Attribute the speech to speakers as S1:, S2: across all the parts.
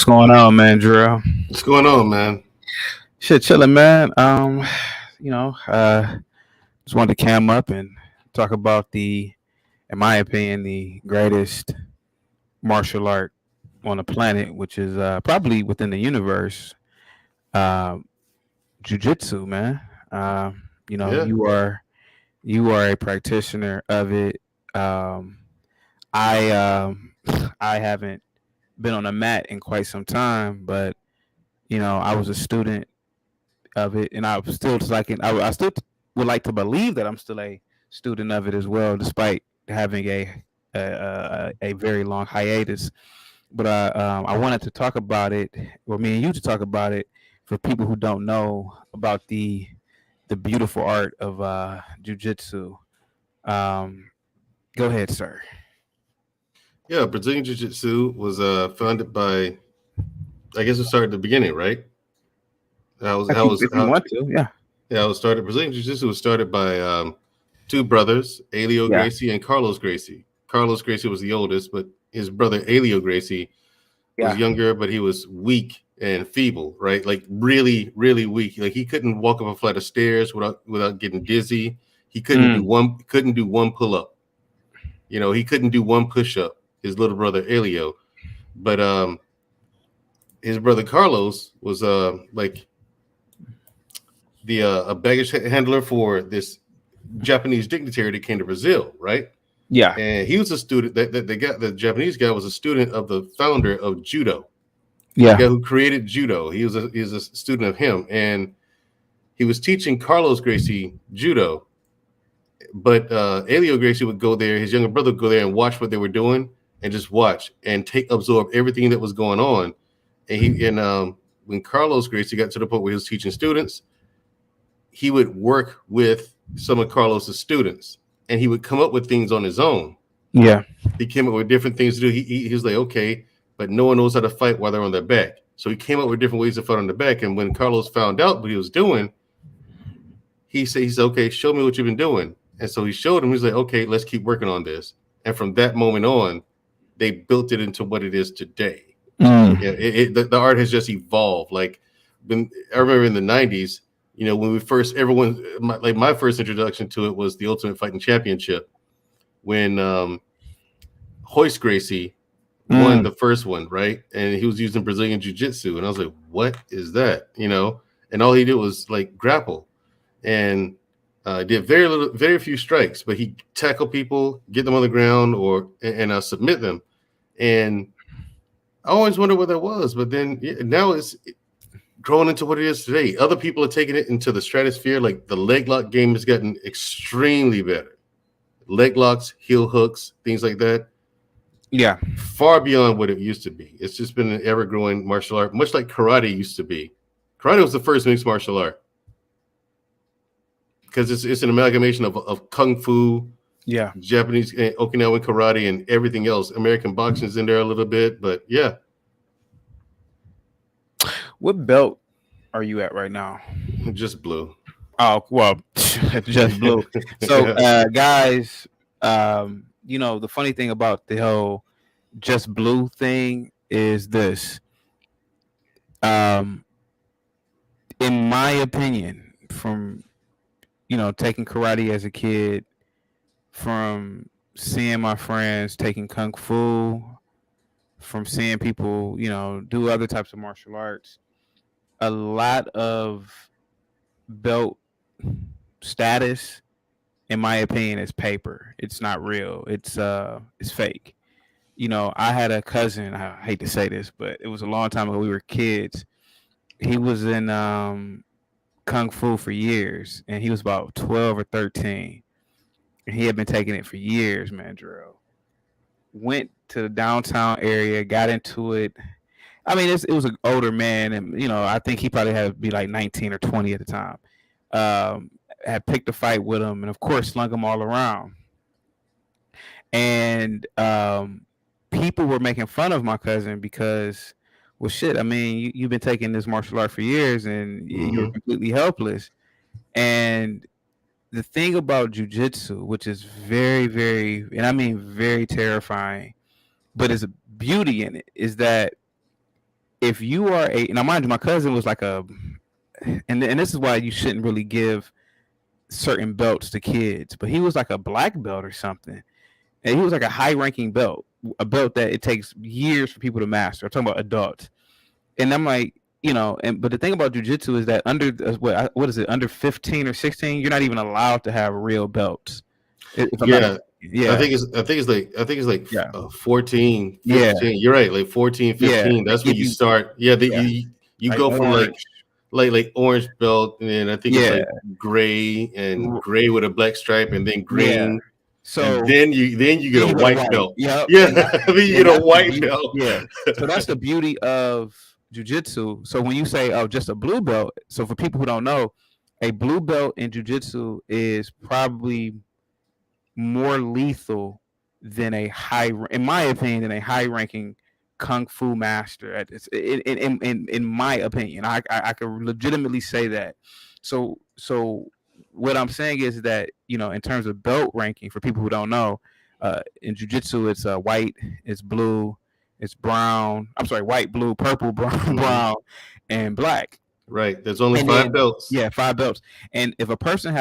S1: What's going on, Mandrell?
S2: What's going on, man?
S1: Shit, chilling, man. Just wanted to cam up and talk about in my opinion, the greatest martial art on the planet, which is probably within the universe, uh, jujitsu, man. Uh, you know,
S2: Yeah,
S1: you are a practitioner of it. Um, I I haven't been on a mat in quite some time, but I was a student of it, and I still like it. I still would like to believe that I'm still a student of it as well, despite having a very long hiatus. But I wanted to talk about it, or me and you to talk about it, for people who don't know about the beautiful art of jujitsu. Um, Go ahead, sir.
S2: yeah. Brazilian Jiu Jitsu was founded by, I guess it started at the beginning, right?
S1: I think if you want to, yeah,
S2: Yeah, it was started. Brazilian Jiu Jitsu was started by two brothers, Elio
S1: yeah,
S2: Gracie and Carlos Gracie. Carlos Gracie was the oldest, but his brother Elio Gracie was
S1: yeah.
S2: younger, but he was weak and feeble, right? Like really, really weak. Like he couldn't walk up a flight of stairs without getting dizzy. He
S1: Mm,
S2: couldn't do one pull up. He couldn't do one push up. His little brother Elio, but his brother Carlos was like the a baggage handler for this Japanese dignitary that came to Brazil, right?
S1: yeah,
S2: And he was a student that they got. The Japanese guy was a student of the founder of judo, the
S1: yeah.
S2: guy who created judo. He was a student of him, and he was teaching Carlos Gracie judo. But Elio Gracie would go there. His younger brother would go there and watch what they were doing, and just watch and absorb everything that was going on. And when Carlos Gracie got to the point where he was teaching students, he would work with some of Carlos's students, and he would come up with things on his own.
S1: Yeah.
S2: He came up with different things to do. He was like, okay, but no one knows how to fight while they're on their back. So he came up with different ways to fight on the back. And when Carlos found out what he was doing, he said, okay, show me what you've been doing. And so he showed him. He's like, okay, let's keep working on this. And from that moment on, they built it into what it is today.
S1: Mm,
S2: Yeah, the art has just evolved. Like, I remember in the '90s, when we first, my first introduction to it was the Ultimate Fighting Championship, when Hoist Gracie won
S1: mm.
S2: the first one, right? And he was using Brazilian Jiu-Jitsu, and I was like, what is that? And all he did was like grapple, and did very few strikes, but he tackled people, get them on the ground, and submit them. And I always wondered what that was, but then now it's grown into what it is today. Other people are taking it into the stratosphere. Like the leg lock game has gotten extremely better. Leg locks, heel hooks, things like that.
S1: Yeah.
S2: Far beyond what it used to be. It's just been an ever-growing martial art, much like karate used to be. Karate was the first mixed martial art because it's an amalgamation of kung fu,
S1: Yeah.
S2: Japanese, Okinawan karate, and everything else. American boxing's in there a little bit, but yeah.
S1: What belt are you at right now?
S2: Just blue.
S1: Oh, well, just blue. So, guys, the funny thing about the whole just blue thing is this. Um, in my opinion, from taking karate as a kid, from seeing my friends taking kung fu, from seeing people, do other types of martial arts, a lot of belt status, in my opinion, is paper. It's not real. It's fake. I had a cousin. I hate to say this, but it was a long time ago. We were kids. He was in kung fu for years, and he was about 12 or 13, and he had been taking it for years. Mandrell went to the downtown area, got into it. I mean, it was an older man, and I think he probably had to be like 19 or 20 at the time. Had picked a fight with him, and of course, slung him all around. And people were making fun of my cousin because, well, shit. I mean, you've been taking this martial art for years, and you're completely helpless. And the thing about jujitsu, which is very, very, and I mean very terrifying, but there's a beauty in it, is that if you are a now mind you, my cousin was like a and this is why you shouldn't really give certain belts to kids, but he was like a black belt or something. And he was like a high ranking belt, a belt that it takes years for people to master. I'm talking about adults. And I'm like, but the thing about jujitsu is that under what is it, under 15 or 16, you're not even allowed to have real belts. If I'm not
S2: Yeah.
S1: mistaken. Yeah.
S2: I think it's like
S1: Yeah.
S2: 14,
S1: Yeah.
S2: 15. You're right, like 14,
S1: Yeah.
S2: 15.
S1: They
S2: That's when
S1: give
S2: you
S1: you,
S2: start. Yeah,
S1: yeah,
S2: you
S1: like
S2: go from
S1: orange.
S2: like orange belt, and then I think it's
S1: Yeah.
S2: like gray and gray with a black stripe, and then
S1: Yeah.
S2: green,
S1: So
S2: and then you get
S1: then
S2: a
S1: you go to
S2: white
S1: white.
S2: belt.
S1: Yep.
S2: Yeah,
S1: And
S2: then you get a
S1: that's the
S2: white
S1: beauty.
S2: belt.
S1: Yeah. So that's the beauty of jujitsu. So when you say, oh, just a blue belt, so for people who don't know, a blue belt in jujitsu is probably more lethal than in my opinion, than a high ranking kung fu master. In my opinion, I can legitimately say that. So what I'm saying is that in terms of belt ranking, for people who don't know, in jujitsu it's white, it's blue, it's brown. I'm sorry, white, blue, purple, brown, brown, and black.
S2: Right. There's only
S1: And
S2: 5
S1: then
S2: belts.
S1: yeah, 5 belts. And if a person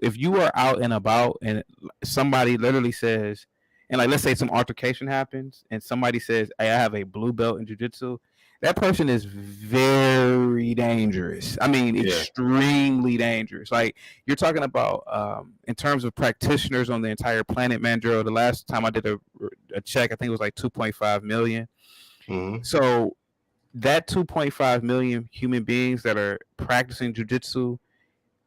S1: if you are out and about and somebody literally says, and like let's say some altercation happens and somebody says, "Hey, I have a blue belt in jujitsu," that person is very dangerous. I mean,
S2: Yeah.
S1: extremely dangerous. Like you're talking about in terms of practitioners on the entire planet, Mandrell. The last time I did a check, I think it was like 2.5 million.
S2: Mhm.
S1: So that 2.5 million human beings that are practicing jujitsu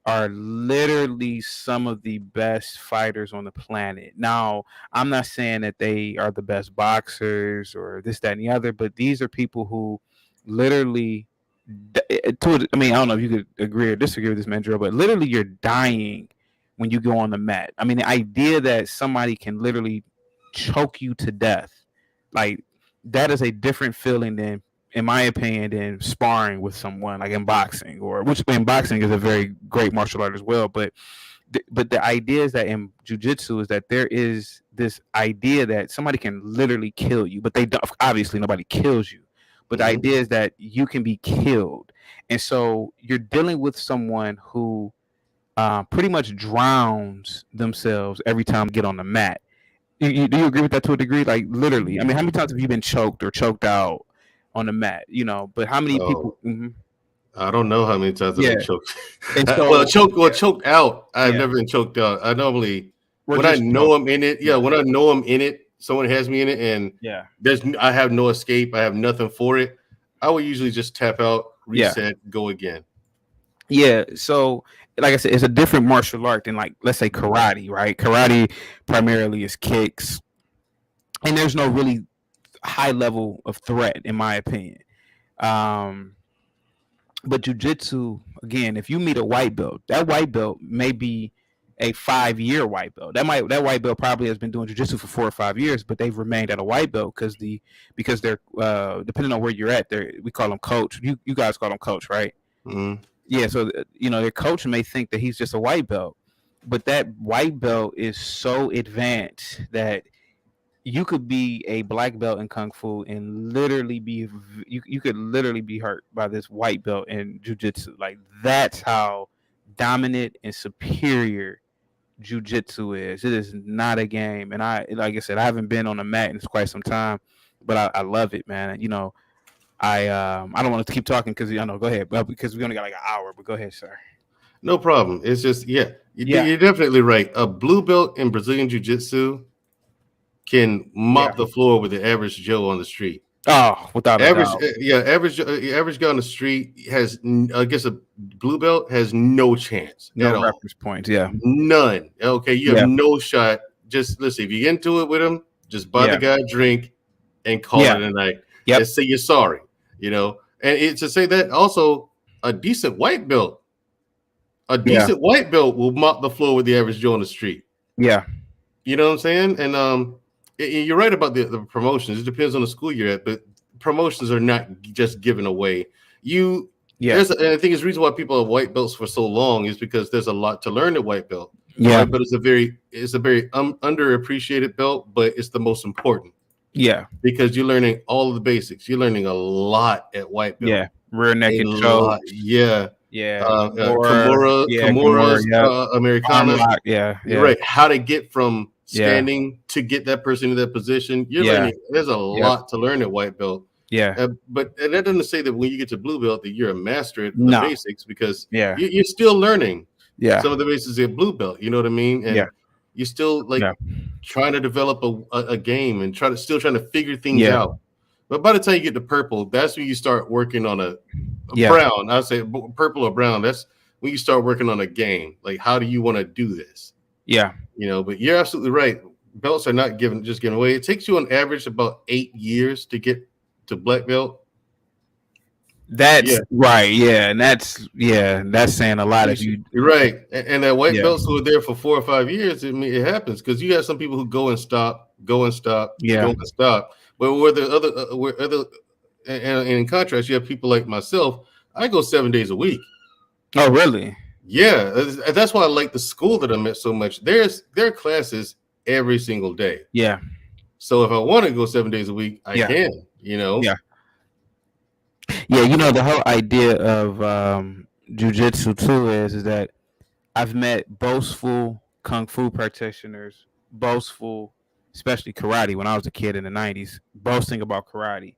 S1: are literally some of the best fighters on the planet. Now, I'm not saying that they are the best boxers or this, that, and the other, but these are people who literally, I mean, I don't know if you could agree or disagree with this, Mandrell, but literally you're dying when you go on the mat. I mean, the idea that somebody can literally choke you to death, like that is a different feeling than, in my opinion, than sparring with someone like in boxing, or which in boxing is a very great martial art as well. But the idea is that in jujitsu is that there is this idea that somebody can literally kill you, but they don't. Obviously, nobody kills you, but the idea is that you can be killed, and so you're dealing with someone who pretty much drowns themselves every time they get on the mat. Do you agree with that to a degree? Like literally, I mean, how many times have you been choked or choked out on the mat? But how many people?
S2: Oh, I don't know how many times I've
S1: Yeah,
S2: been choked.
S1: and
S2: Well,
S1: so
S2: choked out. I've
S1: yeah,
S2: never been choked out. I normally,
S1: we're
S2: when I
S1: just
S2: know
S1: choked.
S2: I'm in it,
S1: Yeah,
S2: when I know I'm in it, someone has me in it, and
S1: yeah,
S2: I have no escape. I have nothing for it. I would usually just tap out,
S1: yeah,
S2: reset, go again.
S1: yeah. So, like I said, it's a different martial art than, like, let's say karate, right? Karate primarily is kicks, and there's no really high level of threat, in my opinion. Um, But jujitsu, again, if you meet a white belt, that white belt may be a 5 year white belt. That white belt probably has been doing jujitsu for 4 or 5 years, but they've remained at a white belt because they're depending on where you're at, we call them coach. You guys call them coach, right?
S2: Mm-hmm.
S1: Yeah. So their coach may think that he's just a white belt, but that white belt is so advanced that you could be a black belt in kung fu and literally you could literally be hurt by this white belt in jiu-jitsu. Like that's how dominant and superior jiu-jitsu is. It is not a game. And like I said, I haven't been on a mat in quite some time, but I love it, man. I don't want to keep talking because go ahead, but because we only got like an hour, but go ahead, sir.
S2: No problem. It's just
S1: Yeah.
S2: you're definitely right. A blue belt in Brazilian Jiu-Jitsu can mop the floor with the average Joe on the street.
S1: Oh, without a doubt.
S2: Average guy on the street has, I guess, a blue belt has no chance
S1: No
S2: at all.
S1: reference points. Yeah.
S2: None. Okay, you have no shot. Just listen. If you get into it with him, just buy the guy a drink and call it a night.
S1: Yep.
S2: And say you're sorry. And it's to say that also a decent white belt will mop the floor with the average Joe on the street.
S1: Yeah.
S2: You know what I'm saying? And you're right about the promotions. It depends on the school you're at, but promotions are not just given away. And I think it's the reason why people have white belts for so long is because there's a lot to learn at white belt.
S1: Yeah.
S2: But it's a very underappreciated belt, but it's the most important.
S1: Yeah.
S2: because you're learning all of the basics. You're learning a lot at white belt.
S1: Yeah. Rear
S2: A
S1: naked
S2: lot,
S1: chokes.
S2: yeah.
S1: Yeah. Kimura. Yeah. Kimura.
S2: Kimura's,
S1: Yep. Arm
S2: Americana.
S1: lock. Yeah.
S2: You're
S1: Yeah.
S2: right. How to get from
S1: Yeah.
S2: standing to get that person in that position. You're
S1: Yeah.
S2: learning. There's a
S1: Yep.
S2: lot to learn at white belt.
S1: Yeah.
S2: But that doesn't say that when you get to blue belt that you're a master at the
S1: No.
S2: basics, because
S1: Yeah.
S2: you're still learning
S1: Yeah.
S2: some of the basics at blue belt. You know what I mean? And
S1: Yeah.
S2: you're still like
S1: Yeah.
S2: trying to develop a game and trying to figure things
S1: Yeah.
S2: out. But by the time you get to purple, that's when you start working on a
S1: Yeah.
S2: brown. I'd say purple or brown. That's when you start working on a game. Like, how do you want to do this?
S1: Yeah.
S2: You know, but you're absolutely right. Belts are not just given away. It takes you on average about 8 years to get to black belt.
S1: That's right. Yeah. And that's saying a lot. If
S2: You're right. And that white belts who are there for 4 or 5 years, it happens because you have some people who go and stop, go and stop, go and stop. But where the other, and in contrast, you have people like myself. I go 7 days a week.
S1: Oh, really?
S2: Yeah, that's why I like the school that I'm at so much. There are classes every single day.
S1: Yeah.
S2: So if I want to go 7 days a week, I can. You know.
S1: Yeah. Yeah, you know, the whole idea of jiu-jitsu too is that I've met boastful kung fu practitioners, boastful, especially karate when I was a kid in the 90s, boasting about karate,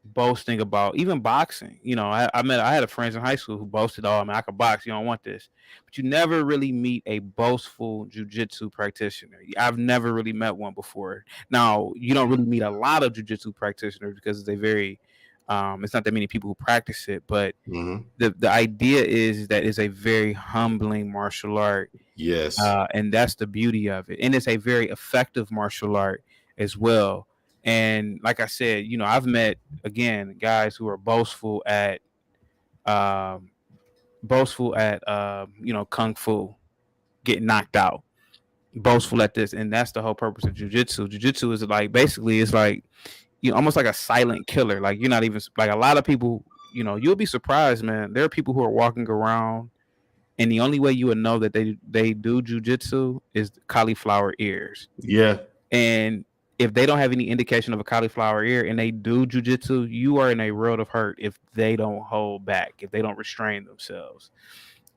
S1: boasting about even boxing. You know, I had a friends in high school who boasted, "Oh man, I could box. You don't want this," but you never really meet a boastful jiu-jitsu practitioner. I've never really met one before. Now, you don't really meet a lot of jiu-jitsu practitioners because they very it's not that many people who practice it, but the idea is that it's a very humbling martial art.
S2: Yes.
S1: And that's the beauty of it. And it's a very effective martial art as well. And like I said, you know, I've met, again, guys who are boastful at you know, kung fu, getting knocked out, boastful at this. And that's the whole purpose of jiu-jitsu. Jiu-jitsu is like, basically, it's like, you know, almost like a silent killer. Like, you're not even, like, a lot of people, you know, you'll be surprised, man. There are people who are walking around, and the only way you would know that they do jiu-jitsu is cauliflower ears.
S2: Yeah.
S1: And if they don't have any indication of a cauliflower ear and they do jiu-jitsu, you are in a world of hurt if they don't hold back, if they don't restrain themselves.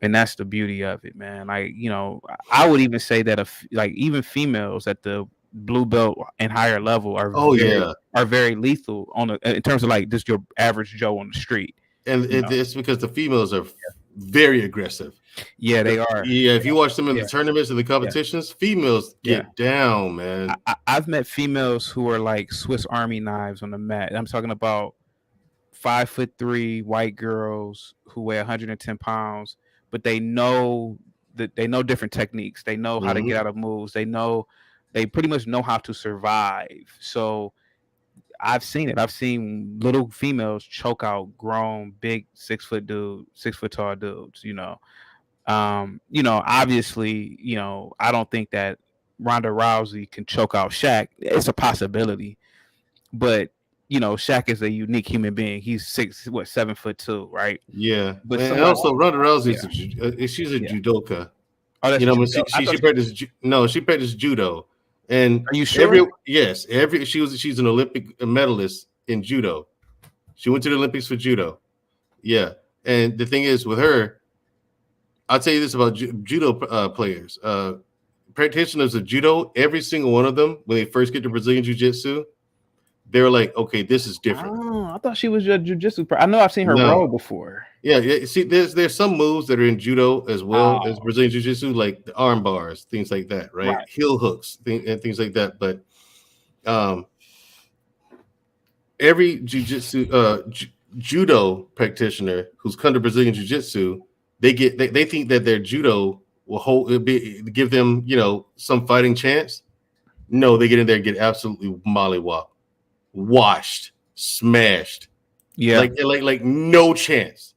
S1: And that's the beauty of it, man. Like, you know, I would even say that like even females at the blue belt and higher level are very lethal in terms of like just your average Joe on the street.
S2: And it's because the females are very aggressive.
S1: Yeah, they are.
S2: Yeah, if you watch some of the tournaments and the competitions, females get down, man.
S1: I've met females who are like Swiss Army knives on the mat. I'm talking about 5'3" white girls who weigh 110 pounds, but they know different techniques. They know how to get out of moves. They pretty much know how to survive. So I've seen it. I've seen little females choke out grown, big 6 foot tall dudes, you know. You know, obviously, you know, I don't think that Ronda Rousey can choke out Shaq. It's a possibility. But, you know, Shaq is a unique human being. He's 7'2", right?
S2: Yeah.
S1: But
S2: and also Ronda Rousey she's a judoka.
S1: Oh, that's,
S2: you know, she practiced judo. And
S1: are you sure?
S2: She's an Olympic medalist in judo. She went to the Olympics for judo. Yeah. And the thing is with her, I'll tell you this about judo players. Practitioners of judo, every single one of them, when they first get to Brazilian jiu-jitsu, they're like, okay, this is different.
S1: Oh, I thought she was a jiu-jitsu. I know I've seen her roll before.
S2: Yeah. See, there's some moves that are in judo as well as Brazilian jiu-jitsu, like the arm bars, things like that, right? Heel hooks, and things like that. But every jiu-jitsu judo practitioner who's come to Brazilian jiu-jitsu, they think that their judo will give them, you know, some fighting chance. No, they get in there and get absolutely mollywopped, washed, smashed. Yeah, like no chance.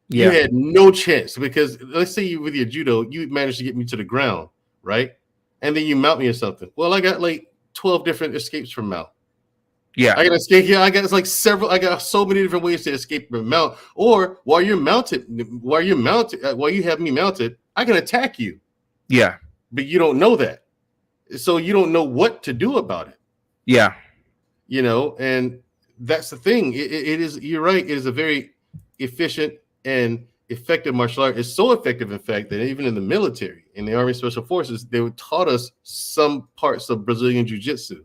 S2: You had no chance because let's say you with your judo, you managed to get me to the ground, right? And then you mount me or something. Well, I got like 12 different escapes from mount. Yeah, I got escape here. I got so many different ways to escape from mount. Or while you have me mounted, I can attack you. Yeah, but you don't know that, so you don't know what to do about it. Yeah, And that's the thing. It is, you're right, it is a very efficient and effective martial art. It's so effective, in fact, that even in the military, in the Army Special Forces, they taught us some parts of Brazilian Jiu-Jitsu.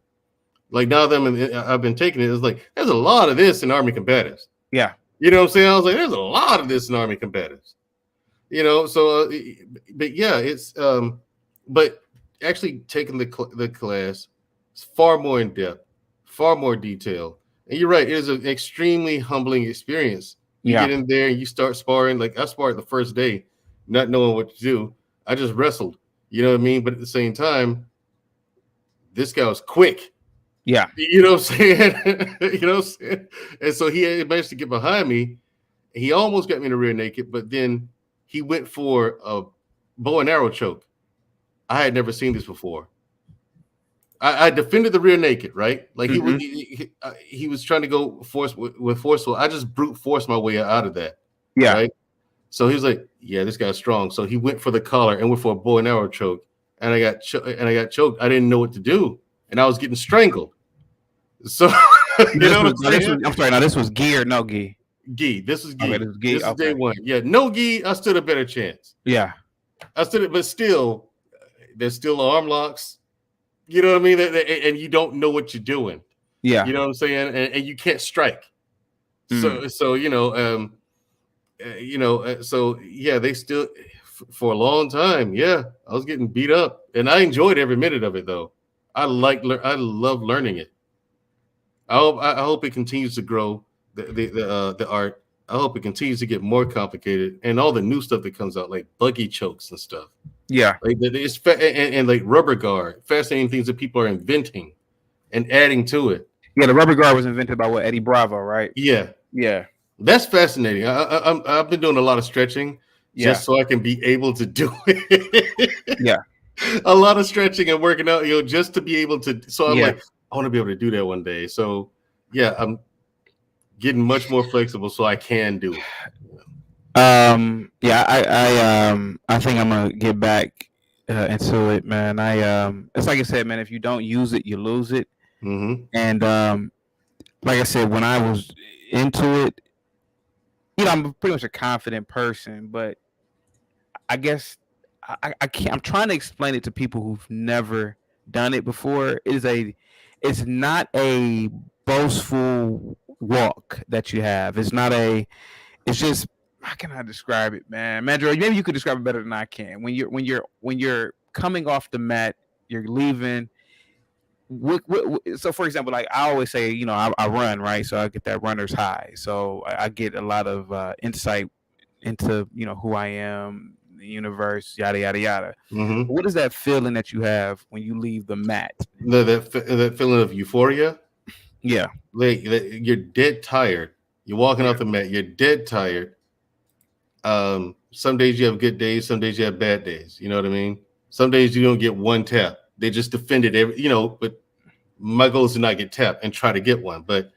S2: Like now that I've been taking it, it's like there's a lot of this in Army combatives.
S1: Yeah.
S2: You know what I'm saying? I was like, there's a lot of this in Army combatives. So but yeah, it's but actually taking the class, it's far more in depth, far more detailed. And you're right, it is an extremely humbling experience. You get in there and you start sparring. Like I sparred the first day, not knowing what to do. I just wrestled. You know what I mean? But at the same time, this guy was quick.
S1: Yeah.
S2: You know what I'm saying? And so he managed to get behind me. He almost got me in the rear naked, but then he went for a bow and arrow choke. I had never seen this before. I defended the rear naked, right? Like he was trying to go with forceful. I just brute forced my way out of that.
S1: Yeah.
S2: Right. So he was like, "Yeah, this guy's strong." So he went for the collar and went for a bow and arrow choke, and I got choked. I didn't know what to do, and I was getting strangled. So
S1: I'm sorry. Now this was gi or no gi?
S2: Gi. This was gi.
S1: Okay, this
S2: is day one. Yeah, no gi. I stood a better chance.
S1: Yeah.
S2: I stood it, but still, there's still arm locks. You know what I mean? And you don't know what you're doing.
S1: Yeah.
S2: You know what I'm saying? And you can't strike. So they still, for a long time, I was getting beat up, and I enjoyed every minute of it though. I love learning it. I hope it continues to grow, the art. I hope it continues to get more complicated, and all the new stuff that comes out, like buggy chokes and stuff.
S1: Yeah,
S2: like it's and like rubber guard, fascinating things that people are inventing and adding to it.
S1: Yeah, the rubber guard was invented by Eddie Bravo, right?
S2: Yeah, that's fascinating. I've been doing a lot of stretching just so I can be able to do it.
S1: Yeah,
S2: a lot of stretching and working out, just to be able to. So I'm like, I want to be able to do that one day. So I'm getting much more flexible so I can do it.
S1: I think I'm gonna get back into it, man. It's like I said, man. If you don't use it, you lose it.
S2: Mm-hmm.
S1: And like I said, when I was into it, I'm pretty much a confident person, but I guess I can't. I'm trying to explain it to people who've never done it before. It's not a boastful walk that you have. It's just, how can I describe it, man? Mandrell, maybe you could describe it better than I can. When you're coming off the mat, you're leaving. So, for example, like I always say, I run, right? So I get that runner's high. So I get a lot of insight into who I am, the universe, yada yada yada.
S2: Mm-hmm.
S1: What is that feeling that you have when you leave the mat?
S2: That feeling of euphoria.
S1: Yeah,
S2: like you're dead tired. You're walking off the mat. You're dead tired. Some days you have good days. Some days you have bad days. You know what I mean? Some days you don't get one tap. They just defended but my goal is to not get tapped and try to get one. But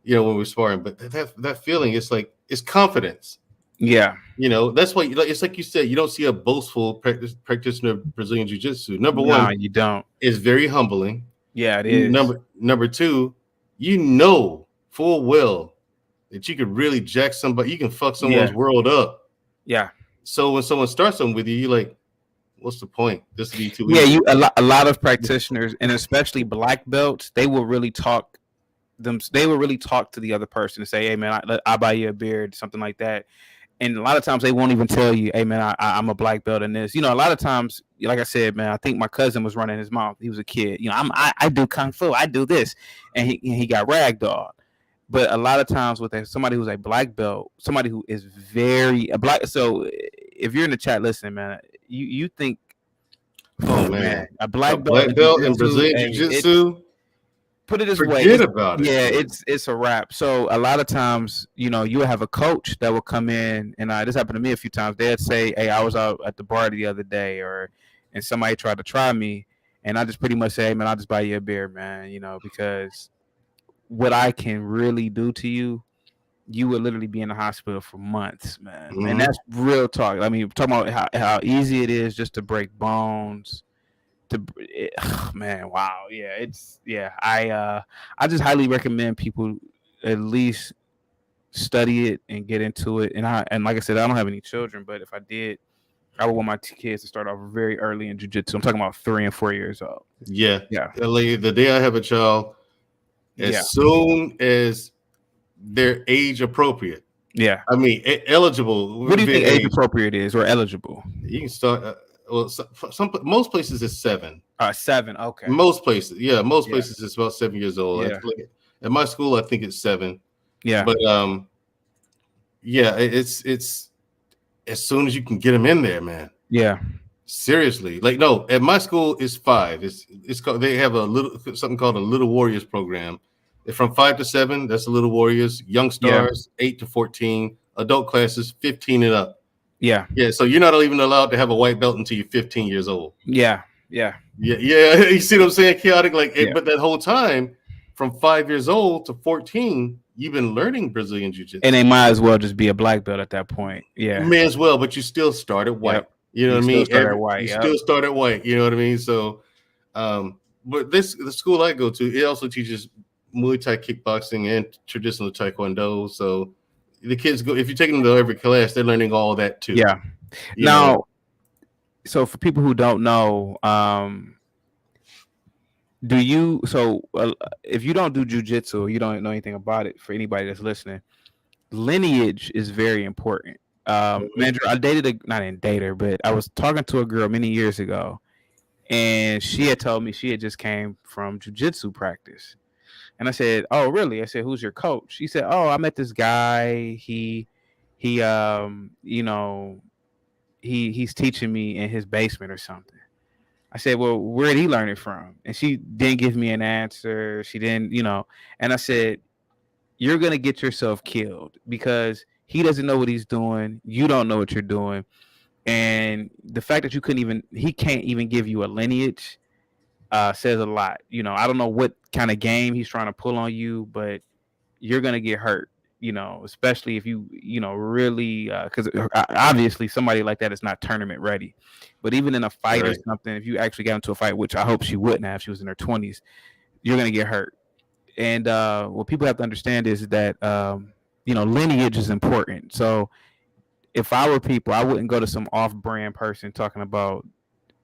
S2: when we're sparring, but that feeling, it's like, it's confidence.
S1: Yeah.
S2: That's why it's like you said, you don't see a boastful practitioner of Brazilian Jiu-Jitsu. Number one,
S1: you don't.
S2: It's very humbling.
S1: Yeah, it is.
S2: Number two, full well that you could really jack somebody. You can fuck someone's world up.
S1: Yeah.
S2: So when someone starts something with you, you're like, what's the point? This would be too easy.
S1: A lot of practitioners, and especially black belts, they will really talk to the other person and say, "Hey man, I'll buy you a beer," something like that. And a lot of times they won't even tell you, "Hey man, I'm a black belt in this." A lot of times, like I said, man, I think my cousin was running his mouth. He was a kid. I do kung fu, I do this, and he got ragdolled. But a lot of times with somebody who's a black belt, somebody who is very a black. So if you're in the chat listening, man, you think,
S2: oh man,
S1: a black belt
S2: in Brazilian Jiu-Jitsu.
S1: Put it this way.
S2: Forget about it.
S1: Yeah, it's a wrap. So a lot of times, you'll have a coach that will come in, and this happened to me a few times. They'd say, "Hey, I was out at the bar the other day," and somebody tried to try me, and I just pretty much say, "Hey, man, I'll just buy you a beer, man," because what I can really do to you, you would literally be in the hospital for months, man. Mm-hmm. And that's real talk. I mean, talking about how easy it is just to break bones, Man, wow, yeah, I just highly recommend people at least study it and get into it. And like I said, I don't have any children, but if I did, I would want my kids to start off very early in jujitsu. I'm talking about 3 and 4 years old.
S2: Yeah.
S1: Yeah,
S2: Like, the day I have a child,
S1: yeah,
S2: as soon as they're age appropriate,
S1: yeah.
S2: I mean, eligible
S1: What do
S2: would
S1: you
S2: be
S1: think
S2: an
S1: age
S2: age.
S1: appropriate is or eligible?
S2: You can start. Well, most places is 7.
S1: 7. Okay.
S2: Most places, yeah, most
S1: Yeah,
S2: places it's about 7 years old.
S1: yeah,
S2: At my school, I think it's 7.
S1: yeah,
S2: But yeah, it's as soon as you can get them in there, man.
S1: yeah,
S2: Seriously, like, no, at my school it's 5. It's called, they have something called a Little Warriors program. From 5 to 7, that's the Little Warriors. Young
S1: yeah,
S2: Stars, 8 to 14. Adult classes, 15 and up.
S1: yeah,
S2: Yeah, so you're not even allowed to have a white belt until you're 15 years old.
S1: yeah, yeah,
S2: Yeah, yeah. You see what I'm saying? Chaotic, like,
S1: yeah.
S2: but that whole time, from 5 years old to 14, you've been learning Brazilian Jiu-Jitsu.
S1: And they might as well just be a black belt at that point. Yeah.
S2: May as well, but you still start at white.
S1: Yep.
S2: You know what I
S1: still
S2: mean?
S1: start at white.
S2: You
S1: Yep.
S2: still start at white. You know what I mean? So, but the school I go to, it also teaches Muay Thai kickboxing and traditional Taekwondo. So the kids go, if you take them to every class, they're learning all that too.
S1: Yeah.
S2: You
S1: Now,
S2: know?
S1: so for people who don't know, do you, so if you don't do jujitsu, you don't know anything about it, for anybody that's listening, lineage is very important. Mandrell, I not in date her, but I was talking to a girl many years ago, and she had told me she had just came from jujitsu practice. And I said, "Oh, really?" I said, "Who's your coach?" She said, "Oh, I met this guy. He you know, he's teaching me in his basement or something." I said, "Well, where did he learn it from?" And she didn't give me an answer. She didn't, and I said, "You're going to get yourself killed because he doesn't know what he's doing. You don't know what you're doing. And the fact that he can't even give you a lineage says a lot. I don't know what kind of game he's trying to pull on you, but you're going to get hurt, especially if you, really, because obviously somebody like that is not tournament ready. But even in a fight or something, if you actually got into a fight, which I hope she wouldn't have, she was in her 20s, you're going to get hurt. And what people have to understand is that, lineage is important. So if I were people, I wouldn't go to some off-brand person talking about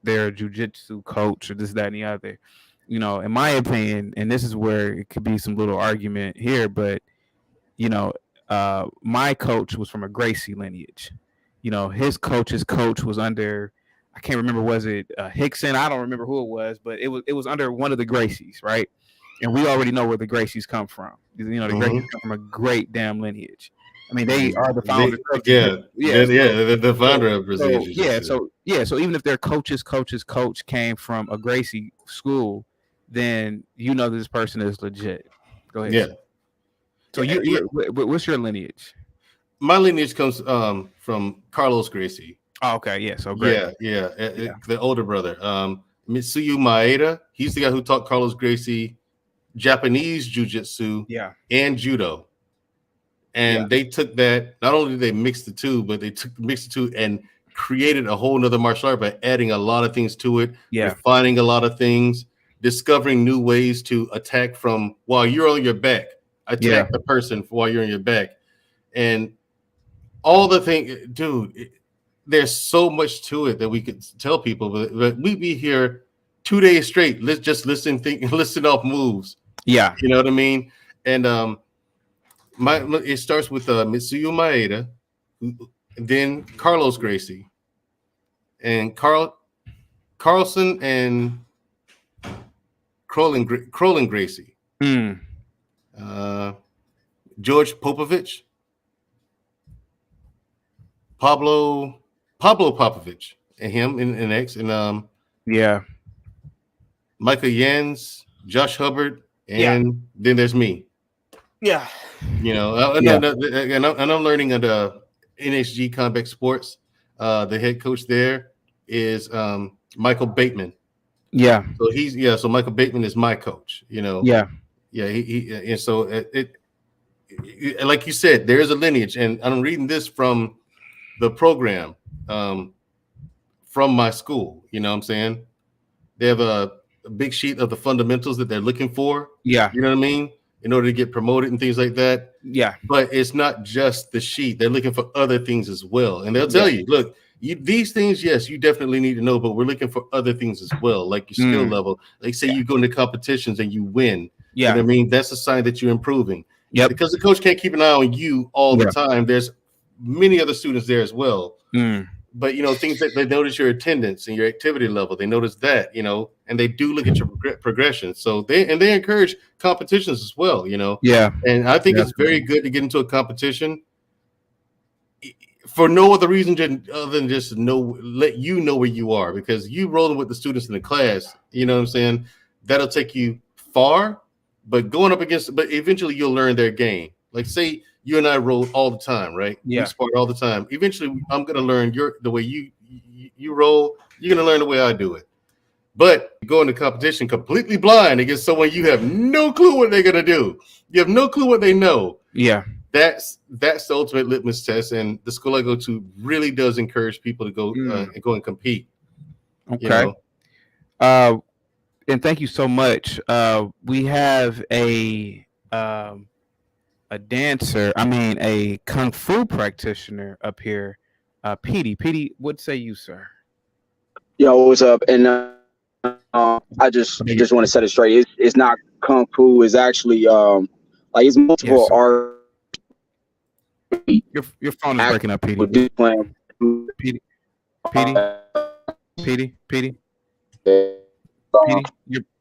S1: their jiu-jitsu coach or this, that, and the other. In my opinion, and this is where it could be some little argument here, but, my coach was from a Gracie lineage. His coach's coach was under, I can't remember, was it Hickson? I don't remember who it was, but it was under one of the Gracies, right? And we already know where the Gracies come from. The Gracies come from a great damn lineage. I mean, they are the founders.
S2: The founder of Brazilian Jiu-Jitsu.
S1: So even if their coach came from a Gracie school, then this person is legit. Go ahead.
S2: Yeah.
S1: So what's your lineage?
S2: My lineage comes from Carlos Gracie.
S1: Oh, okay. Yeah. So great.
S2: Yeah. The older brother. Mitsuyu Maeda. He's the guy who taught Carlos Gracie Japanese jiu-jitsu and judo. And they took that, not only did they mix the two, but they mixed the two and created a whole nother martial art by adding a lot of things to it, refining a lot of things, discovering new ways to attack from while you're on your back. Attack the person while you're on your back. And all the things, dude, there's so much to it that we could tell people, but we'd be here 2 days straight. Let's just listen off moves.
S1: Yeah.
S2: You know what I mean? And it starts with Mitsuyu Maeda, then Carlos Gracie, and Carlson and Crolin Gracie, George Popovich, Pablo Popovich, and him and X, and Micah Jens, Josh Hubbard, and then there's me.
S1: Yeah.
S2: And I'm learning under NHG Combat Sports. The head coach there is Michael Bateman.
S1: Yeah.
S2: So Michael Bateman is my coach. Yeah. He and so it like you said, there is a lineage, and I'm reading this from the program from my school. You know what I'm saying? They have a big sheet of the fundamentals that they're looking for.
S1: Yeah.
S2: You know what I mean? In order to get promoted and things like that.
S1: Yeah.
S2: But it's not just the sheet. They're looking for other things as well. And they'll tell you, look, these things, yes, you definitely need to know, but we're looking for other things as well, like your skill level. Like say you go into competitions and you win.
S1: Yeah.
S2: You know what I mean? That's a sign that you're improving.
S1: Yep.
S2: Because the coach can't keep an eye on you all the time. There's many other students there as well. But, you know, things that they notice your attendance and your activity level, they notice that, you know, and they do look at your progression. So they encourage competitions as well, you know.
S1: Yeah.
S2: And I think it's very good to get into a competition for no other reason other than just let you know where you are, because you rolling with the students in the class, you know what I'm saying? That'll take you far, but but eventually you'll learn their game. Like say you and I roll all the time, right?
S1: Yeah.
S2: We spar all the time. Eventually I'm going to learn the way you roll. You're going to learn the way I do it. But you go into competition completely blind against someone you have no clue what they're going to do. You have no clue what they know.
S1: Yeah.
S2: That's the ultimate litmus test. And the school I go to really does encourage people to go and compete.
S1: Okay.
S2: You know?
S1: And thank you so much. We have a dancer, a kung fu practitioner up here, Petey. Petey, what say you, sir?
S3: Yo, what's up? And I just want to set it straight. It's not kung fu. It's actually like it's multiple art.
S1: Your phone is breaking up, Petey. Petey.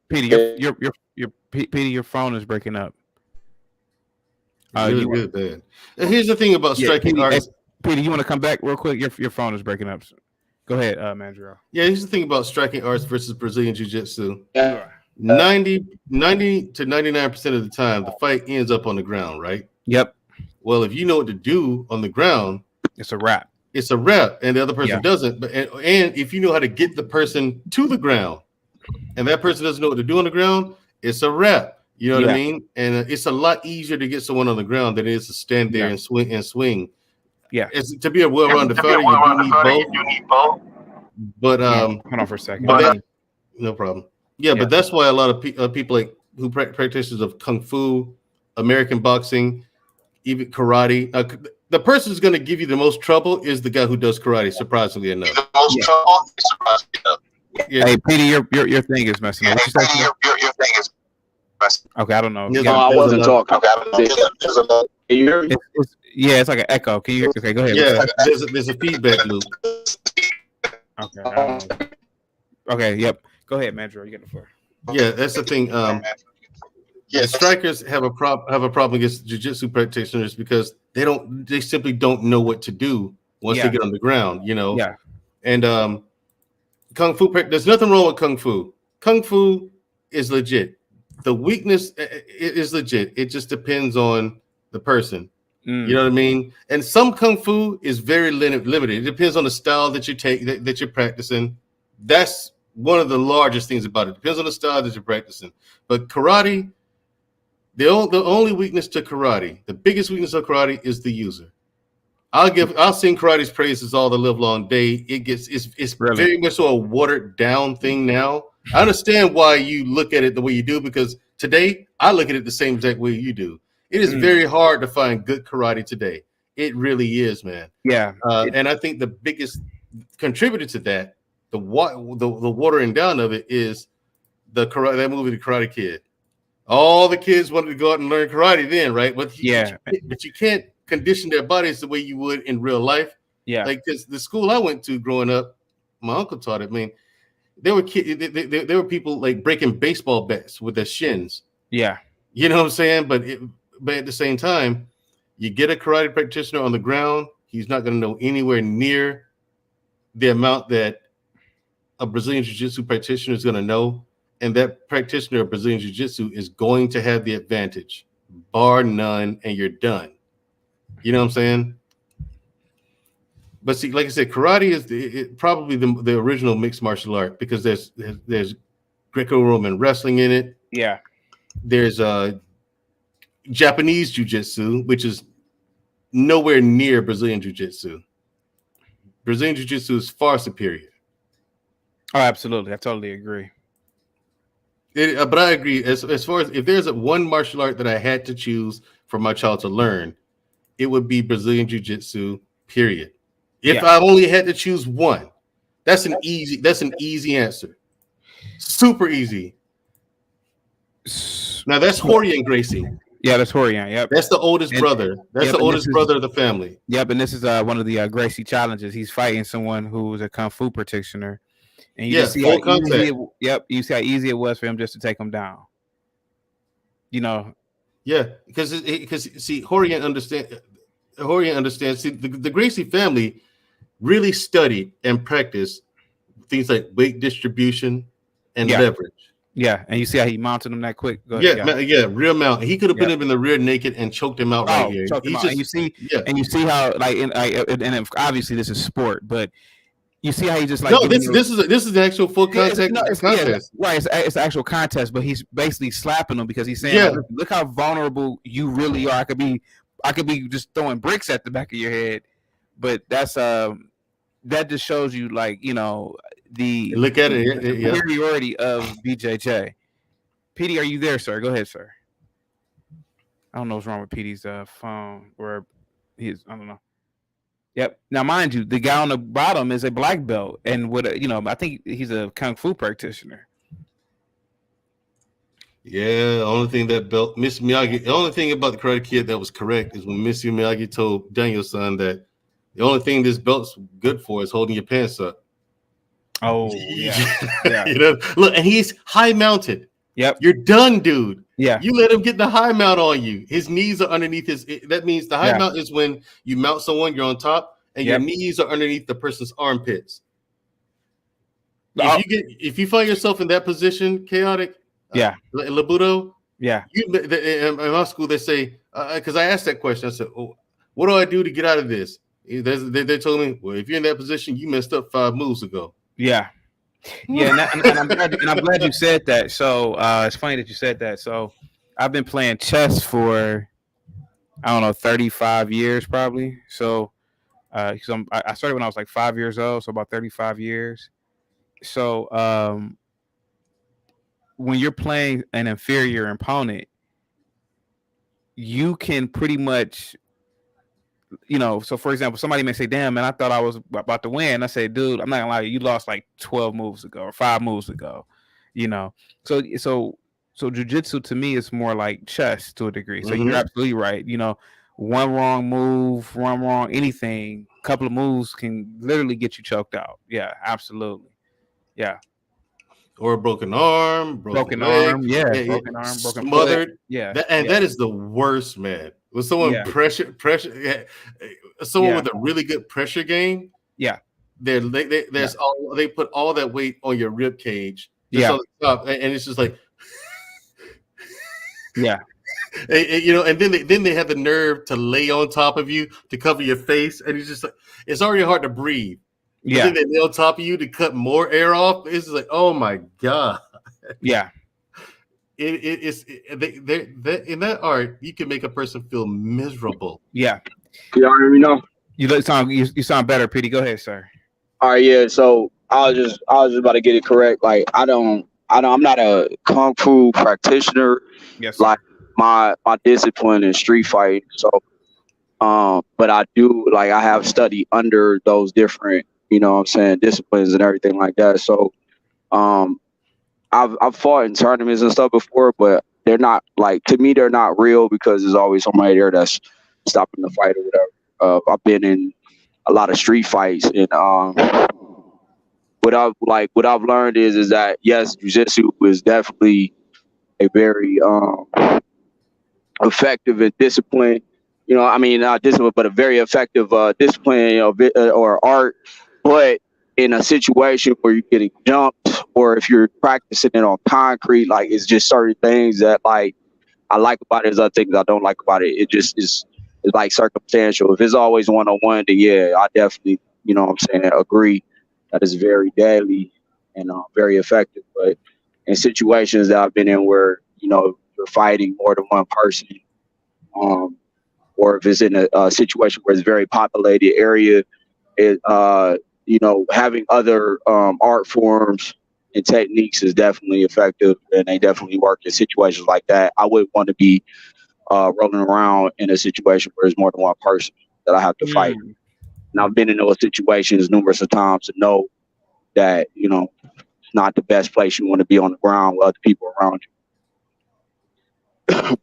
S1: Petey, your phone is breaking up.
S2: Really bad. And here's the thing about striking arts.
S1: Petey, you want to come back real quick? Your phone is breaking up. Go ahead, Mandrell.
S2: Yeah, here's the thing about striking arts versus Brazilian Jiu-Jitsu.
S3: Yeah.
S2: 90 to 99% of the time, the fight ends up on the ground, right?
S1: Yep.
S2: Well, if you know what to do on the ground,
S1: it's a wrap.
S2: It's a wrap, and the other person doesn't. But and if you know how to get the person to the ground, and that person doesn't know what to do on the ground, it's a wrap. You know what I mean? And it's a lot easier to get someone on the ground than it is to stand there and swing.
S1: Yeah.
S2: To be a well-rounded fighter, you need both. But
S1: hold on for a second.
S2: No problem. Yeah, but that's why a lot of people like who practitioners of kung fu, American boxing, even karate. The person who's going to give you the most trouble is the guy who does karate. Surprisingly enough. The most trouble.
S1: Yeah. Hey, Petey, your thing is messing up.
S3: Your thing is messing up.
S1: Okay, I don't know.
S3: No, I wasn't talking.
S1: It's like an echo. Can you? Okay, go ahead.
S2: Yeah, there's a feedback loop.
S1: Okay. Okay. Yep. Go ahead, Mandrell. You get the floor.
S2: Yeah, that's the thing. The strikers have a problem against jiu-jitsu practitioners because they simply don't know what to do once they get on the ground, you know.
S1: Yeah.
S2: And kung fu, there's nothing wrong with kung fu. Kung fu is legit. The weakness is legit. It just depends on the person. You know what I mean? And some kung fu is very limited. It depends on the style that you take, that you're practicing. That's one of the largest things about it. Depends on the style that you're practicing. But karate, the only weakness to karate, the biggest weakness of karate is the user. I'll sing karate's praises all the live long day. It's really very much so a watered down thing now. I understand why you look at it the way you do, because today I look at it the same exact way you do. It is very hard to find good karate today. It really is, man.
S1: Yeah.
S2: And I think the biggest contributor to that, the watering down of it, is that movie, The Karate Kid. All the kids wanted to go out and learn karate then, right? But you can't condition their bodies the way you would in real life.
S1: Yeah.
S2: Like the school I went to growing up, my uncle taught it. I mean, there were people like breaking baseball bats with their shins.
S1: Yeah.
S2: You know what I'm saying? But at the same time, you get a karate practitioner on the ground, he's not going to know anywhere near the amount that a Brazilian Jiu-Jitsu practitioner is going to know. And that practitioner of Brazilian Jiu-Jitsu is going to have the advantage, bar none, and you're done. You know what I'm saying? But see, like I said, karate is probably the original mixed martial art, because there's Greco-Roman wrestling in it.
S1: Yeah.
S2: There's Japanese jiu-jitsu, which is nowhere near Brazilian jiu-jitsu. Brazilian jiu-jitsu is far superior.
S1: Oh, absolutely. I totally agree.
S2: But I agree. As far as if there's one martial art that I had to choose for my child to learn, it would be Brazilian Jiu-Jitsu. Period. If I only had to choose one, that's an easy answer. Super easy. Now that's Henderson Gracie.
S1: Yeah, that's Horian. Yep.
S2: That's the oldest brother. That's the oldest brother of the family.
S1: Yep, and this is one of the Gracie challenges. He's fighting someone who's a kung fu practitioner, and you just see how easy you see how easy it was for him just to take him down. You know.
S2: Yeah, because see, Horian understands. See, the Gracie family really studied and practiced things like weight distribution and leverage.
S1: Yeah, and you see how he mounted him that quick.
S2: Real mount. He could have put him in the rear naked and choked him out right here.
S1: And you see how and obviously this is sport, but you see how he just like
S2: this is an actual full contact contest.
S1: Right, it's an actual contest, but he's basically slapping him because he's saying, look how vulnerable you really are. I could be just throwing bricks at the back of your head, but that's that just shows you the
S2: look at it,
S1: superiority of BJJ. PD, are you there, sir? Go ahead, sir. I don't know what's wrong with PD's phone or his. I don't know. Yep. Now, mind you, the guy on the bottom is a black belt, and I think he's a kung fu practitioner.
S2: Yeah, the only thing that belt, Miss Miyagi, the only thing about the Karate Kid that was correct is when Mr. Miyagi told Daniel-san that the only thing this belt's good for is holding your pants up.
S1: Oh, yeah.
S2: Look, and he's high mounted.
S1: Yep.
S2: You're done, dude.
S1: Yeah.
S2: You let him get the high mount on you. His knees are underneath that means the high mount is when you mount someone, you're on top, and your knees are underneath the person's armpits. If you find yourself in that position, chaotic, Lebuto, in my school they say, because I asked that question, I said, what do I do to get out of this? They told me, well, if you're in that position, you messed up 5 moves ago.
S1: Yeah. Yeah, and I'm glad you said that. So it's funny that you said that. So I've been playing chess for 35 years probably. So I started when I was like 5 years old, so about 35 years. So when you're playing an inferior opponent, you can pretty much, so for example, somebody may say, damn, man, I thought I was about to win. I say, dude, I'm not gonna lie to you, you lost like 12 moves ago or 5 moves ago, So jiu-jitsu to me is more like chess to a degree. So you're absolutely right. One wrong move, one wrong anything, couple of moves can literally get you choked out. Yeah, absolutely. Yeah.
S2: Or a broken arm, broken leg,
S1: broken arm, broken
S2: smothered.
S1: Foot. Yeah.
S2: That is the worst, man. With someone someone with a really good pressure game.
S1: Yeah.
S2: They put all that weight on your rib cage. On the top, and it's just like and then they have the nerve to lay on top of you to cover your face, and it's just like it's already hard to breathe. Yeah, and then they lay on top of you to cut more air off. It's just like, oh my god.
S1: Yeah,
S2: it's in that art you can make a person feel miserable.
S1: Yeah,
S3: you hear me now?
S1: You sound better, Petey. Go ahead, sir.
S3: All right, yeah. So I was just about to get it correct. Like I'm not a kung fu practitioner.
S1: Yes.
S3: Like my discipline is street fighting. So, but I do I have studied under those different, disciplines and everything like that. So, I've fought in tournaments and stuff before, but they're not to me they're not real because there's always somebody there that's stopping the fight or whatever. I've been in a lot of street fights, and what I've learned is that yes, jiu-jitsu is definitely a very effective and disciplined, not discipline, but a very effective discipline, or art. But in a situation where you're getting jumped, or if you're practicing it on concrete, it's just certain things that I like about it. There's other things I don't like about it. It just is circumstantial. If it's always 1-on-1, then yeah, I definitely, agree that it's very deadly and very effective. But in situations that I've been in where, you're fighting more than one person, or if it's in a situation where it's a very populated area, having other art forms and techniques is definitely effective, and they definitely work in situations like that. I wouldn't want to be rolling around in a situation where there's more than one person that I have to fight. And I've been in those situations numerous of times to know that, it's not the best place you want to be on the ground with other people around
S2: you.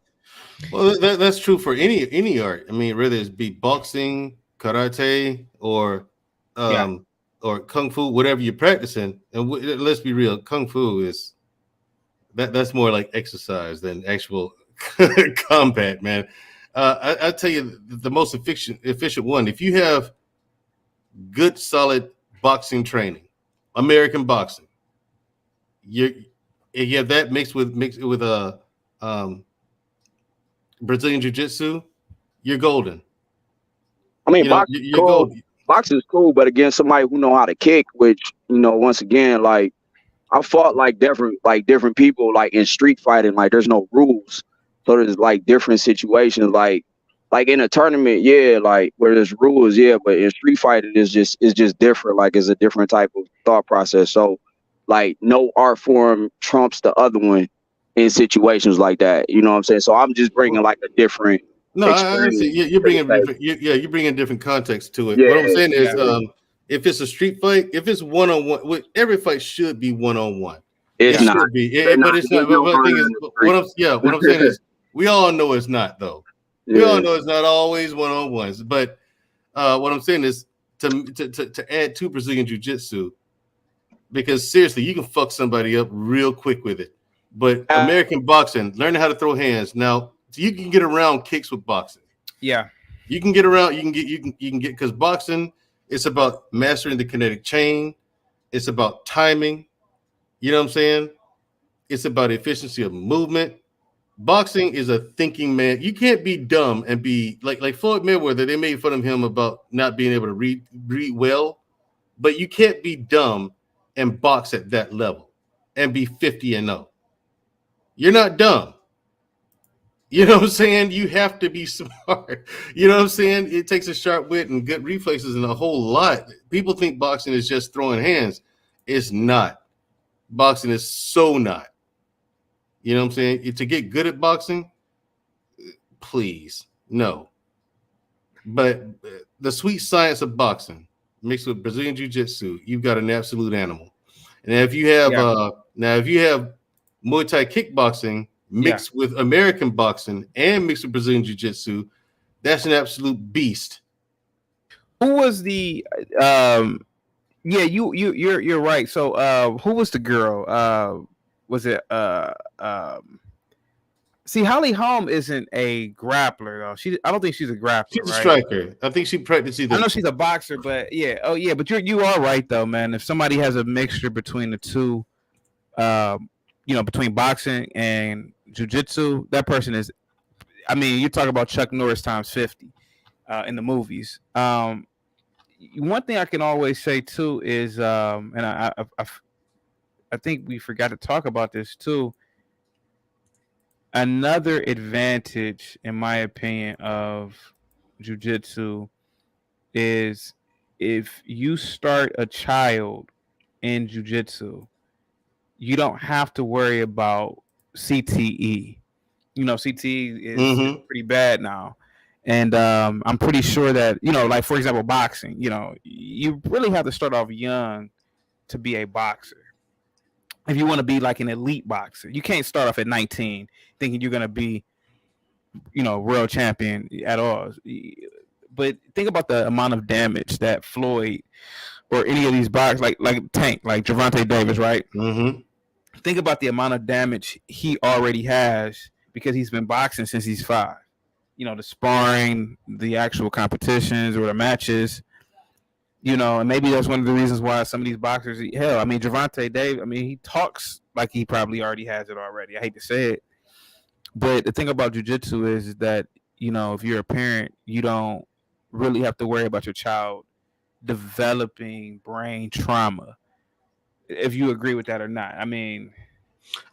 S2: Well, that's true for any art. I mean, whether it's be boxing, karate, or kung fu, whatever you're practicing. And let's be real, kung fu is that's more like exercise than actual combat, man. I tell you, the most efficient one. If you have good, solid boxing training, American boxing, you have that mixed with Brazilian Jiu-Jitsu, you're golden.
S3: I mean, boxing is cool, but against somebody who know how to kick, which, once again, like, I fought like different people, like in street fighting, like there's no rules. So there's like different situations, like in a tournament, like where there's rules, but in street fighting it's just different. Like it's a different type of thought process. So like no art form trumps the other one in situations like that. You know what I'm saying? So I'm just bringing like a different.
S2: No, I see. You're bringing you're bringing different context to it. What I'm saying is, if it's a street fight, if it's one-on-one, every fight should be one-on-one. It should be, but it's not. But the thing is, what I'm saying is, we all know it's not though. We all know it's not always one-on-ones. But what I'm saying is to add to Brazilian Jiu-Jitsu, because seriously, you can fuck somebody up real quick with it. But American boxing, learning how to throw hands now. So you can get around kicks with boxing.
S1: Yeah,
S2: you can get around. You can get because boxing, it's about mastering the kinetic chain. It's about timing. You know what I'm saying? It's about efficiency of movement. Boxing is a thinking man. You can't be dumb and be like Floyd Mayweather. They made fun of him about not being able to read well, but you can't be dumb and box at that level and be 50-0. You're not dumb. You know what I'm saying? You have to be smart. You know what I'm saying? It takes a sharp wit and good reflexes and a whole lot. People think boxing is just throwing hands. It's not. Boxing is so not. You know what I'm saying? To get good at boxing, please, no. But the sweet science of boxing mixed with Brazilian Jiu-Jitsu, you've got an absolute animal. And if you have Muay Thai kickboxing mixed with American boxing and mixed with Brazilian Jiu-Jitsu, that's an absolute beast.
S1: Who was the you're right. So who was the girl? Was it see, Holly Holm isn't a grappler though. I don't think she's a grappler.
S2: She's a striker. I think she practices.
S1: I know she's a boxer, but but you are right though, man. If somebody has a mixture between the two, between boxing and jiu-jitsu, that person is, I mean, you talk about Chuck Norris times 50 in the movies. One thing I can always say too is, and I think we forgot to talk about this too. Another advantage, in my opinion, of jiu-jitsu is if you start a child in jiu-jitsu, you don't have to worry about CTE. CTE is pretty bad now. And I'm pretty sure that, like, for example, boxing, you really have to start off young to be a boxer. If you want to be like an elite boxer, you can't start off at 19 thinking you're going to be, world champion at all. But think about the amount of damage that Floyd or any of these boxers, like Tank, like Gervonta Davis, right?
S2: Mm-hmm.
S1: Think about the amount of damage he already has because he's been boxing since he's 5. The sparring, the actual competitions or the matches, and maybe that's one of the reasons why some of these boxers, hell, I mean, Gervonta Davis, I mean, he talks like he probably already has it already. I hate to say it. But the thing about jiu-jitsu is that, if you're a parent, you don't really have to worry about your child developing brain trauma. If you agree with that or not. I mean,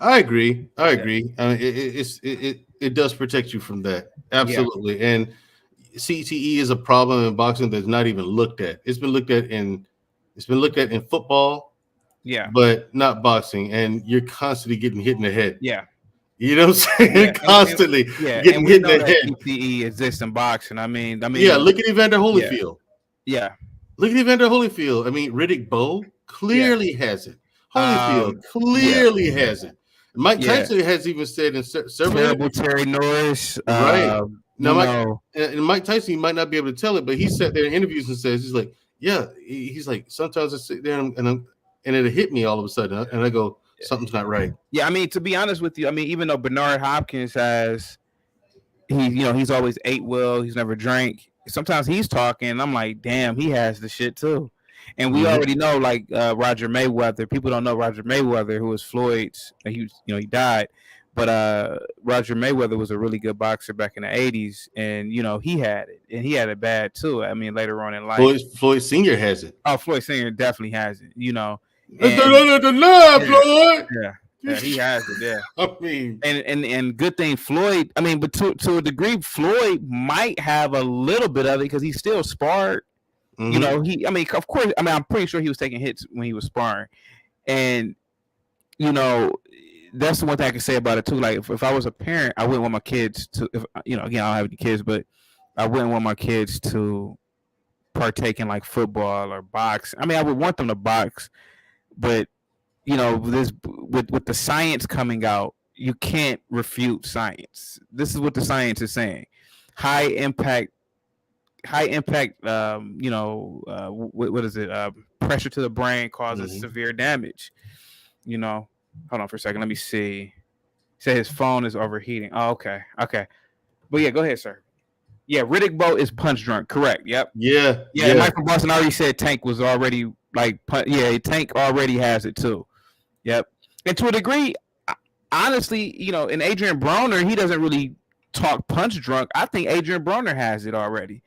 S2: I agree. I mean, it does protect you from that. Absolutely. Yeah. And CTE is a problem in boxing that's not even looked at. It's been looked at in football.
S1: Yeah.
S2: but not boxing, and you're constantly getting hit in the head.
S1: Yeah.
S2: You know what I'm saying?
S1: Yeah.
S2: Constantly getting
S1: And we
S2: hit in
S1: know
S2: the
S1: that
S2: head.
S1: PTE exists in boxing. I mean,
S2: Yeah, look at Evander
S1: yeah.
S2: Holyfield.
S1: Yeah.
S2: Look at Evander Holyfield. I mean, Riddick Bowe clearly has it. Holyfield
S1: Yeah.
S2: clearly has it. Mike
S1: Yeah.
S2: Tyson has even said in several
S1: Terrible Terry Norris.
S2: right. Now,
S1: You
S2: and Mike Tyson, he might not be able to tell it, but he sat there in interviews and says, he's like, yeah, he's like, sometimes I sit there and it'll hit me all of a sudden, and I go, something's not right.
S1: Yeah, I mean, to be honest with you, I mean, even though Bernard Hopkins he's always ate well, he's never drank. Sometimes he's talking, and I'm like, damn, he has the shit too. And we already know, like Roger Mayweather. People don't know Roger Mayweather, who was Floyd's. He died, but Roger Mayweather was a really good boxer back in the '80s, and he had it, and he had it bad too. I mean, later on in life,
S2: Floyd Senior has it.
S1: Oh, Floyd Senior definitely has it.
S2: Floyd.
S1: Yeah, he has it. Yeah,
S2: I mean,
S1: and good thing Floyd. I mean, but to a degree, Floyd might have a little bit of it because he still sparred. I mean, of course. I mean, I'm pretty sure he was taking hits when he was sparring, and that's the one thing I can say about it too. Like, if I was a parent, I wouldn't want my kids to. Again, I don't have any kids, but I wouldn't want my kids to partake in like football or box. I mean, I would want them to box, but this with the science coming out, you can't refute science. This is what the science is saying. High impact. What is it? Pressure to the brain causes severe damage. Hold on for a second. Let me see. Say his phone is overheating. Oh, okay. But yeah, go ahead, sir. Yeah, Riddick Bowe is punch drunk. Correct. Yep.
S2: Yeah.
S1: Michael Boston already said Tank was already Tank already has it too. Yep. And to a degree, honestly, and Adrian Broner, he doesn't really talk punch drunk. I think Adrian Broner has it already.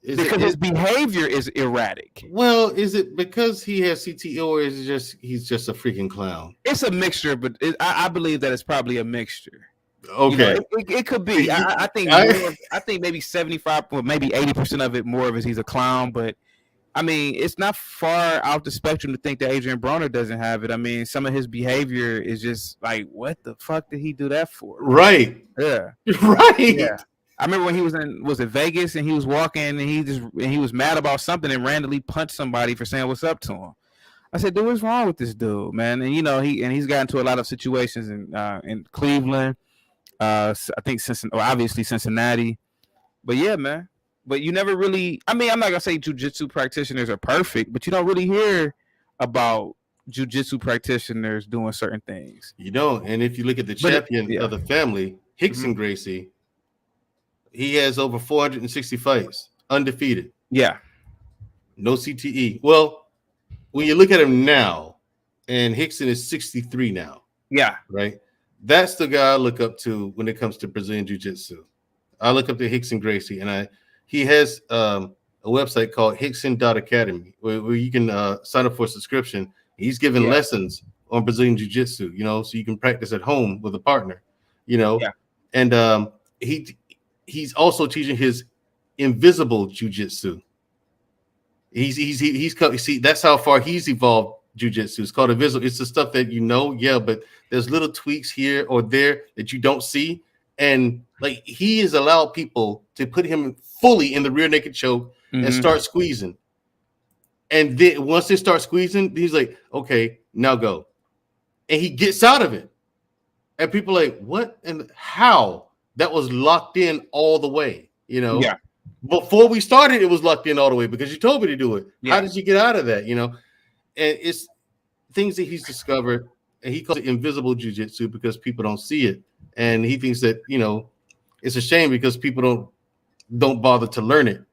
S1: Because his behavior is erratic.
S2: Well, is it because he has CTE, or is it he's just a freaking clown?
S1: It's a mixture, but I believe that it's probably a mixture.
S2: Okay,
S1: it could be. I think maybe 75 or maybe 80% of it, more of it, he's a clown. But I mean, it's not far out the spectrum to think that Adrian Broner doesn't have it. I mean, some of his behavior is just like, what the fuck did he do that for?
S2: Right.
S1: Yeah.
S2: Right.
S1: Yeah. I remember when he was it Vegas, and he was walking, and he was mad about something and randomly punched somebody for saying what's up to him. I said, dude, what's wrong with this dude, man? And he's gotten into a lot of situations in Cleveland, I think obviously Cincinnati, but yeah, man. But you never really. I mean, I'm not gonna say jiu-jitsu practitioners are perfect, but you don't really hear about jiu-jitsu practitioners doing certain things.
S2: You don't. And if you look at the champion of the family, Henderson Gracie. He has over 460 fights, undefeated.
S1: Yeah.
S2: No CTE. Well, when you look at him now, and Hickson is 63 now.
S1: Yeah.
S2: Right? That's the guy I look up to when it comes to Brazilian Jiu-Jitsu. I look up to Henderson Gracie, and he has a website called Hickson.academy where you can sign up for a subscription. He's giving lessons on Brazilian Jiu-Jitsu, so you can practice at home with a partner, and he's also teaching his invisible jiu-jitsu. See, that's how far he's evolved jiu-jitsu. It's called invisible. It's the stuff that but there's little tweaks here or there that you don't see. And like, he has allowed people to put him fully in the rear naked choke and start squeezing. And then once they start squeezing, he's like, okay, now go. And he gets out of it. And people are like, what and how? That was locked in all the way, Yeah. Before we started, it was locked in all the way because you told me to do it. Yeah. How did you get out of that? And it's things that he's discovered, and he calls it invisible jiu-jitsu because people don't see it. And he thinks that, it's a shame because people don't bother to learn it.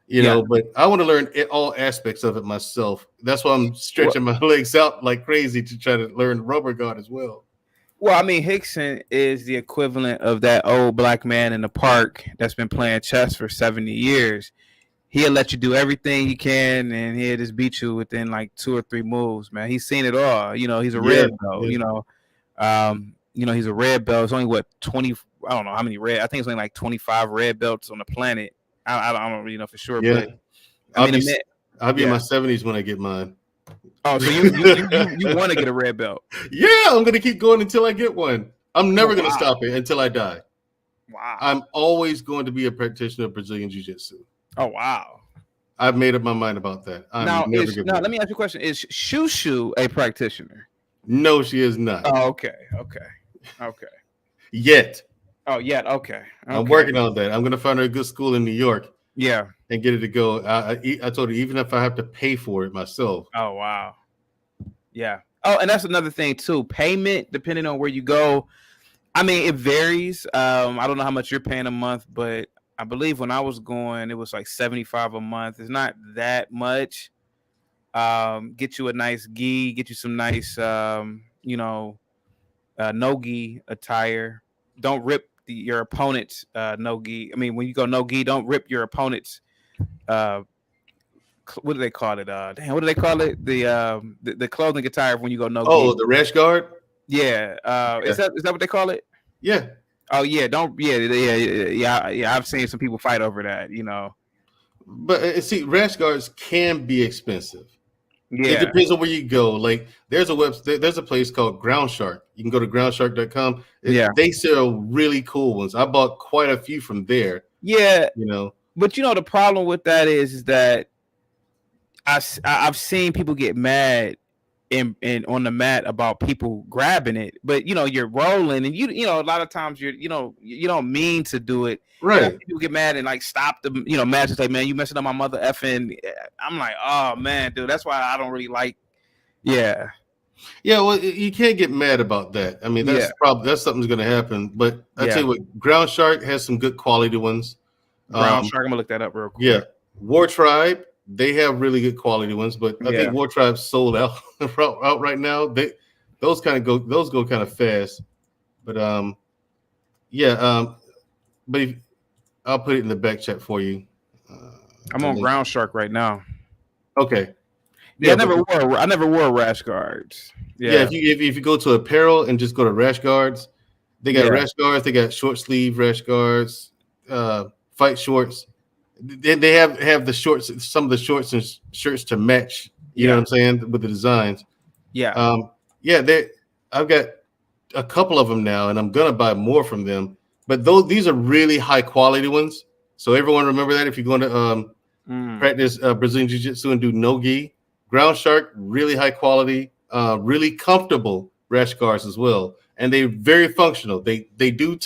S2: But I want to learn all aspects of it myself. That's why I'm stretching my legs out like crazy to try to learn rubber guard as well.
S1: Well, I mean, Hickson is the equivalent of that old black man in the park that's been playing chess for 70 years. He'll let you do everything he can, and he'll just beat you within like 2 or 3 moves, man. He's seen it all. He's a red belt. He's a red belt. It's only 20. I don't know how many red. I think it's only like 25 red belts on the planet. I don't really know for sure.
S2: Yeah.
S1: But
S2: I'll be in my 70s when I get mine.
S1: Oh, so you want to get a red belt?
S2: Yeah, I'm gonna keep going until I get one. I'm never gonna
S1: wow.
S2: stop it until I die.
S1: Wow.
S2: I'm always going to be a practitioner of Brazilian Jiu-Jitsu.
S1: Oh wow.
S2: I've made up my mind about that.
S1: Now, let me ask you a question. Is Shushu a practitioner?
S2: No, she is not.
S1: Oh, okay.
S2: Yet.
S1: Oh, yet. Okay.
S2: I'm working on that. I'm going to find her a good school in New York.
S1: Yeah.
S2: And get it to go. I told her, even if I have to pay for it myself.
S1: Oh, wow. Yeah. Oh, and that's another thing too. Payment, depending on where you go. I mean, it varies. I don't know how much you're paying a month, but I believe when I was going, it was like $75 a month. It's not that much. Get you a nice gi, get you some nice, no-gi attire. Don't rip your opponent's no-gi. I mean, when you go no-gi, don't rip your opponent's, what do they call it? What do they call it? The clothing attire when you go no-gi.
S2: Oh, the rash guard?
S1: Yeah. Is that what they call it?
S2: Yeah.
S1: Oh yeah, yeah. I've seen some people fight over that,
S2: But see, rash guards can be expensive.
S1: Yeah.
S2: It depends on where you go. Like there's a place called Ground Shark. You can go to groundshark.com.
S1: Yeah.
S2: They sell really cool ones. I bought quite a few from there.
S1: Yeah.
S2: But
S1: the problem with that is that I've seen people get mad and on the mat about people grabbing it, but you're rolling and a lot of times you don't mean to do it.
S2: Right.
S1: People get mad and like stop the match and say, man, you messing up my mother effing. I'm like, oh man, dude, that's why I don't really like. Yeah.
S2: Yeah, well, you can't get mad about that. I mean, that's something's going to happen. But I tell you what, Ground Shark has some good quality ones.
S1: Ground Shark, I'm gonna look that up real quick.
S2: Yeah, War Tribe, they have really good quality ones, but I think War Tribe sold out right now. Those go kind of fast. But but I'll put it in the back chat for you.
S1: I'm on Ground Shark right now.
S2: Okay.
S1: Yeah, I never wore rash guards.
S2: Yeah, if you go to apparel and just go to rash guards, they got rash guards, they got short sleeve rash guards, fight shorts. They have the shorts, some of the shorts and shirts to match. You know what I'm saying, with the designs. Yeah. I've got a couple of them now, and I'm gonna buy more from them. But these are really high quality ones. So everyone remember that if you're going to practice Brazilian Jiu-Jitsu and do no-gi, Ground Shark, really high quality, really comfortable rash guards as well. And they're very functional. They do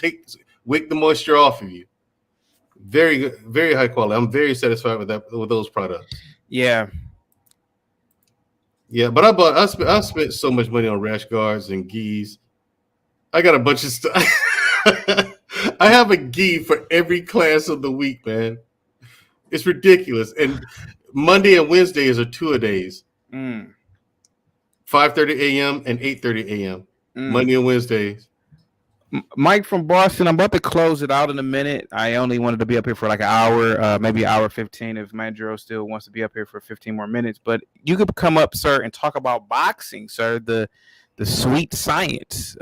S2: wick the moisture off of you. Very good, very high quality. I'm very satisfied with those products. Yeah. Yeah, but I spent so much money on rash guards and gis. I got a bunch of stuff. I have a gi for every class of the week, man. It's ridiculous. And Monday and Wednesdays are 2-a-days. 5:30 a.m. and 8:30 a.m. Monday and Wednesdays.
S1: Mike from Boston, I'm about to close it out in a minute. I only wanted to be up here for like an hour, maybe an hour 15 if Mandrell still wants to be up here for 15 more minutes. But you could come up, sir, and talk about boxing, sir, the sweet science.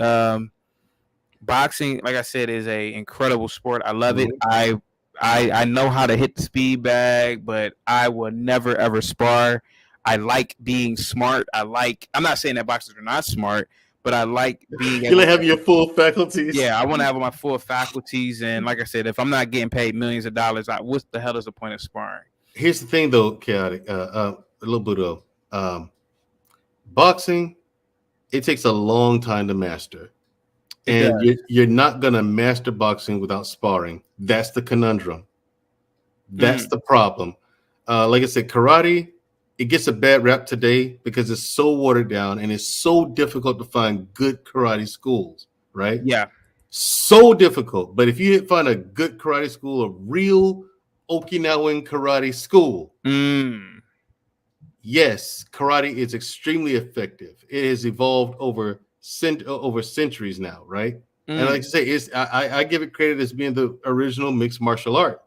S1: Boxing, like I said, is a incredible sport. I love it. I know how to hit the speed bag, but I will never, ever spar. I like being smart. I'm not saying that boxers are not smart, but I like being able
S2: to have your full faculties.
S1: Yeah, I want to have my full faculties. And like I said, if I'm not getting paid millions of dollars, what the hell is the point of sparring?
S2: Here's the thing, though, Chaotic, Lebuto. Boxing, it takes a long time to master. And you're not going to master boxing without sparring. That's the conundrum. That's the problem. Like I said, karate, it gets a bad rap today because it's so watered down and it's so difficult to find good karate schools, right? Yeah. So difficult. But if you find a good karate school, a real Okinawan karate school, yes, karate is extremely effective. It has evolved over centuries now, right? And like I say, I give it credit as being the original mixed martial art.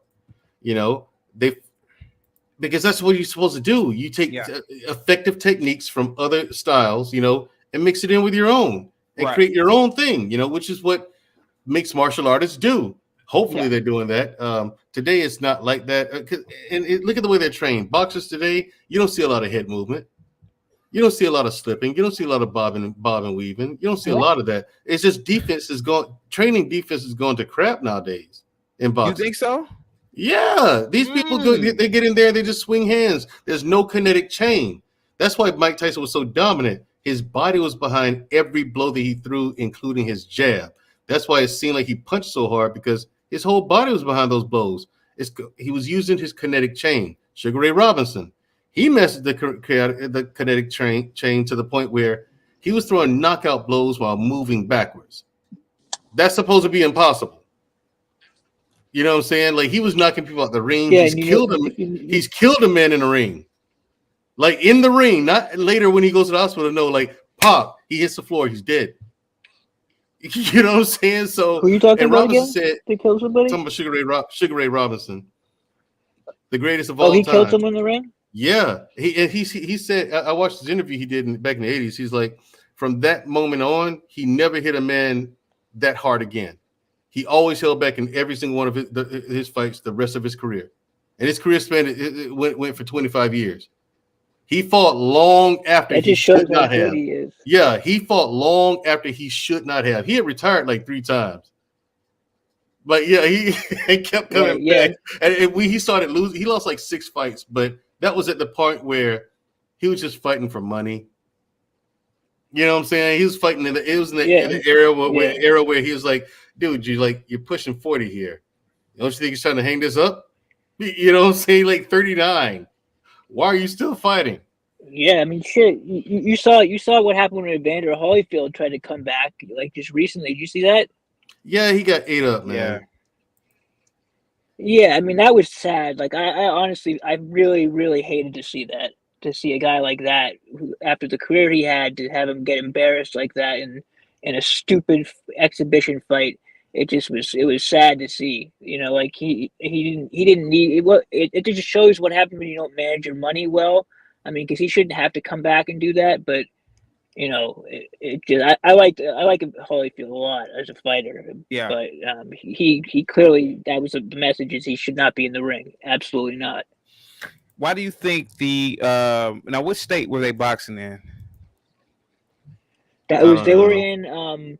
S2: Because that's what you're supposed to do. You take effective techniques from other styles, and mix it in with your own and create your own thing, which is what mixed martial artists do. Hopefully they're doing that. Today it's not like that. Look at the way they're trained. Boxers today, you don't see a lot of head movement. You don't see a lot of slipping. You don't see a lot of bobbing weaving. You don't see a lot of that. It's just training defense is going to crap nowadays in boxing.
S1: You think so?
S2: Yeah, these people they get in there, they just swing hands. There's no kinetic chain. That's why Mike Tyson was so dominant. His body was behind every blow that he threw, including his jab. That's why it seemed like he punched so hard, because his whole body was behind those blows. He was using his kinetic chain. Sugar Ray Robinson, he messed the kinetic chain to the point where he was throwing knockout blows while moving backwards. That's supposed to be impossible. You know what I'm saying? Like, he was knocking people out the ring.
S4: Yeah,
S2: He's killed a man in the ring. Like, in the ring, not later when he goes to the hospital. No, like, pop, he hits the floor, he's dead. You know what I'm saying? So,
S4: who are you talking about
S2: Robinson
S4: again?
S2: said,
S4: To kill somebody?
S2: talking about Sugar Ray Robinson, the greatest of all time.
S4: Oh, he killed someone in the ring?
S2: Yeah. He said, I watched this interview he did back in the 80s. He's like, from that moment on, he never hit a man that hard again. He always held back in every single one of his fights the rest of his career. And his career span it went for 25 years. He fought long after
S4: That
S2: he
S4: just shows
S2: should
S4: how
S2: not
S4: good
S2: have.
S4: he is.
S2: Yeah, he fought long after he should not have. He had retired like 3 times. But yeah, he kept coming back. And when he started losing, he lost like 6 fights. But that was at the point where he was just fighting for money. You know what I'm saying? He was fighting in the era where he was like, dude, you're pushing 40 here. Don't you think he's trying to hang this up? You know what I'm saying? Like 39. Why are you still fighting?
S4: Yeah, I mean, shit. You saw what happened when Evander Holyfield tried to come back, like, just recently. Did you see that?
S2: Yeah, he got ate up, man.
S4: Yeah, I mean, that was sad. Like, I honestly, I really, really hated to see that. To see a guy like that, who, after the career he had, to have him get embarrassed like that in a stupid exhibition fight. It was sad to see. You know, like, he didn't need it. It just shows what happens when you don't manage your money well. I mean, because he shouldn't have to come back and do that, but you know, I like Holyfield a lot as a fighter.
S1: Yeah.
S4: But he clearly, that was the message, is he should not be in the ring. Absolutely not.
S1: Why do you think now what state were they boxing in?
S4: They were in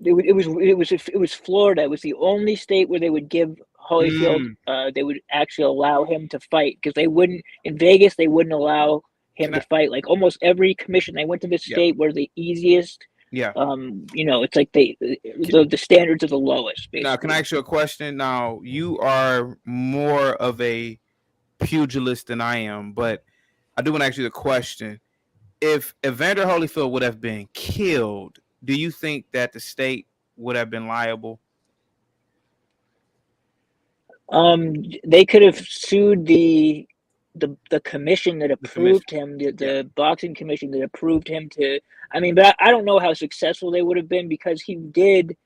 S4: it was Florida. It was the only state where they would give Holyfield they would actually allow him to fight, because they wouldn't in Vegas, they wouldn't allow him to fight. Like, almost every commission, they went to this state where the easiest.
S1: Yeah.
S4: You know, it's like the standards are the lowest, basically.
S1: Now, can I ask you a question? Now, you are more of a pugilist than I am, but I do want to ask you the question. If Evander Holyfield would have been killed, do you think that the state would have been liable?
S4: They could have sued the commission that approved him, the boxing commission that approved him to. I mean, but I don't know how successful they would have been, because he did.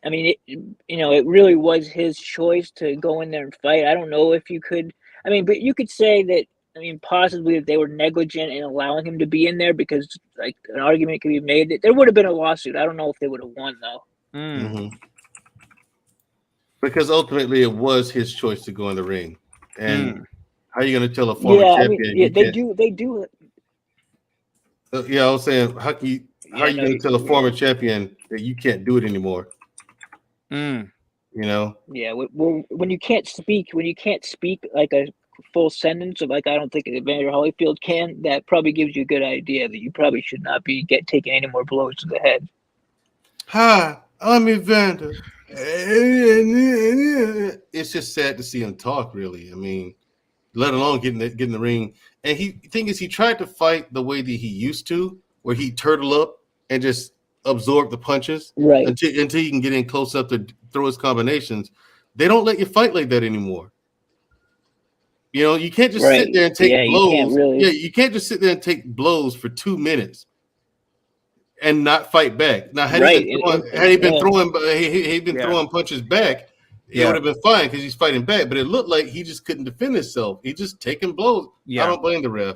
S4: I mean, it really was his choice to go in there and fight. I don't know if you could. I mean, but you could say that. I mean, possibly that they were negligent in allowing him to be in there, because, like, an argument could be made that there would have been a lawsuit. I don't know if they would have won, though.
S2: Mm-hmm. Because ultimately it was his choice to go in the ring. And how are you going to tell a former champion?
S4: They do.
S2: Yeah, I was saying, how are you going to tell a former champion that you can't do it anymore? You know?
S4: Yeah, when you can't speak like a full sentence of, like, I don't think Evander Holyfield can, that probably gives you a good idea that you probably should not be taking any more blows to the head.
S2: Hi, I'm Evander. It's just sad to see him talk, really. I mean, let alone get in the ring. And the thing is, he tried to fight the way that he used to, where he turtle up and just absorb the punches,
S4: right,
S2: until he can get in close up to throw his combinations. They don't let you fight like that anymore. You know, you can't just sit there and take blows. You can't just sit there and take blows for 2 minutes and not fight back. Now, had he been throwing punches back, it would have been fine, because he's fighting back. But it looked like he just couldn't defend himself. He just taking blows. I don't blame the ref.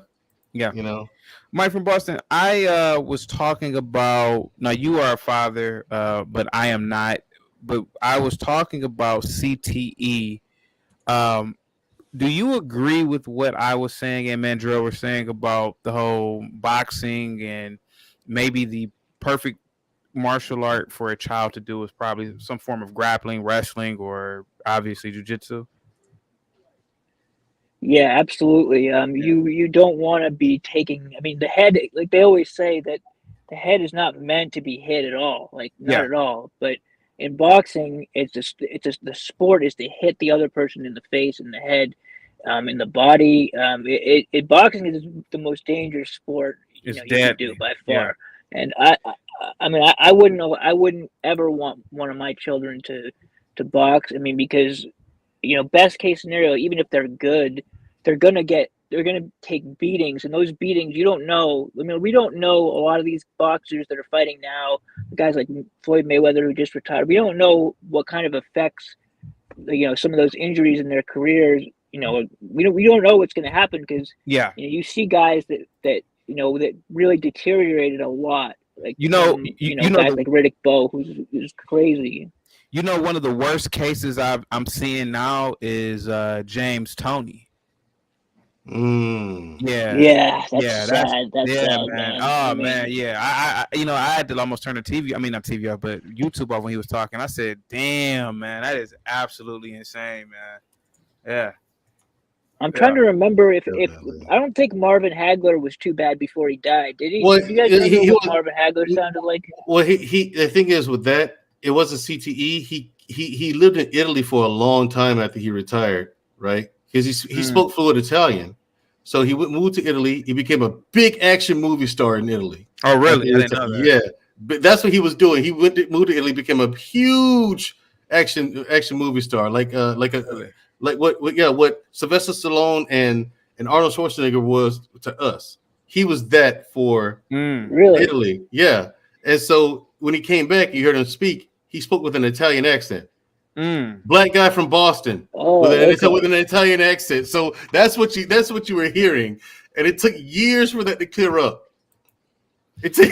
S1: Yeah,
S2: you know.
S1: Mike from Boston, I was talking about. Now, you are a father, but I am not. But I was talking about CTE. do you agree with what I was saying and Mandrell was saying about the whole boxing and maybe the perfect martial art for a child to do is probably some form of grappling, wrestling, or obviously jujitsu?
S4: Yeah, absolutely.
S1: Yeah.
S4: You don't want to be taking. I mean, the head, like they always say that the head is not meant to be hit at all, like not
S1: Yeah.
S4: at all. But in boxing, the sport is to hit the other person in the face, in the head, in the body. Boxing is the most dangerous sport
S1: It's
S4: you could do
S1: deadly.
S4: by
S1: Yeah.
S4: far. And I mean, I wouldn't know. I wouldn't ever want one of my children to box. I mean, because best case scenario, even if they're good, they're gonna take beatings, and those beatings you don't know. I mean, we don't know a lot of these boxers that are fighting now, guys like Floyd Mayweather who just retired. We don't know what kind of effects some of those injuries in their careers. We don't know what's going to happen because
S1: Yeah.
S4: you see guys that really deteriorated a lot, like
S1: You know,
S4: from
S1: you know
S4: guys like Riddick Bowe, who's crazy.
S1: you know one of the worst cases I'm seeing now is James Toney.
S2: Mm.
S1: Yeah.
S4: Yeah, that's
S1: Yeah,
S4: sad. That's
S1: yeah,
S4: sad,
S1: man.
S4: man.
S1: Oh
S4: I mean,
S1: man, yeah. I had to almost turn the TV. I mean, not TV off, but YouTube off when he was talking. I said, "Damn, man, that is absolutely insane, man." Yeah,
S4: I'm trying
S1: yeah.
S4: to remember if
S2: Definitely.
S4: I don't think Marvin Hagler was too bad before he died. Did he?
S2: Well,
S4: Do you guys remember
S2: he
S4: what
S2: was.
S4: Marvin Hagler sounded like?
S2: Well, he. The thing is with that, it wasn't CTE. He lived in Italy for a long time after he retired, right? Because he
S1: Mm.
S2: spoke fluent Italian, so he moved to Italy. He became a big action movie star in Italy.
S1: Oh,
S2: After
S1: really?
S2: he
S1: I didn't
S2: retired.
S1: know that.
S2: Yeah, but that's what he was doing. He moved to Italy, became a huge action movie star,
S1: Really?
S2: like what Sylvester Stallone and Arnold Schwarzenegger was to us. He was that for
S1: Mm.
S4: Really?
S2: Italy, yeah. And so when he came back, you heard him speak. He spoke with an Italian accent.
S1: Mm.
S2: Black guy from Boston with
S4: Oh, okay.
S2: an Italian accent. So that's what you were hearing, and it took years for that to clear up. It took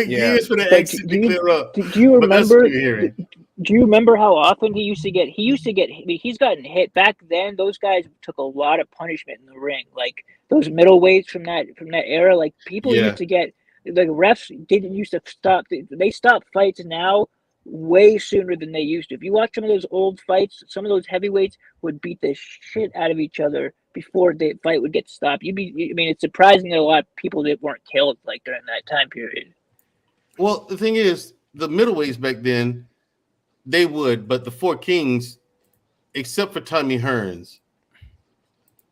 S1: Yeah.
S2: years for the
S4: But
S2: accent to clear up,
S4: do you
S2: but that's what
S4: remember?
S2: you're hearing.
S4: Do you remember how often he used to get? He used to get. I mean, he's gotten hit back then. Those guys took a lot of punishment in the ring. Like those middleweights from that era. Like people
S2: Yeah.
S4: used to get. Like refs didn't used to stop. They stop fights now way sooner than they used to. If you watch some of those old fights, some of those heavyweights would beat the shit out of each other before the fight would get stopped. I mean, it's surprising that a lot of people that weren't killed like during that time period.
S2: Well, the thing is, the middleweights back then, they would, but the Four Kings, except for Tommy Hearns.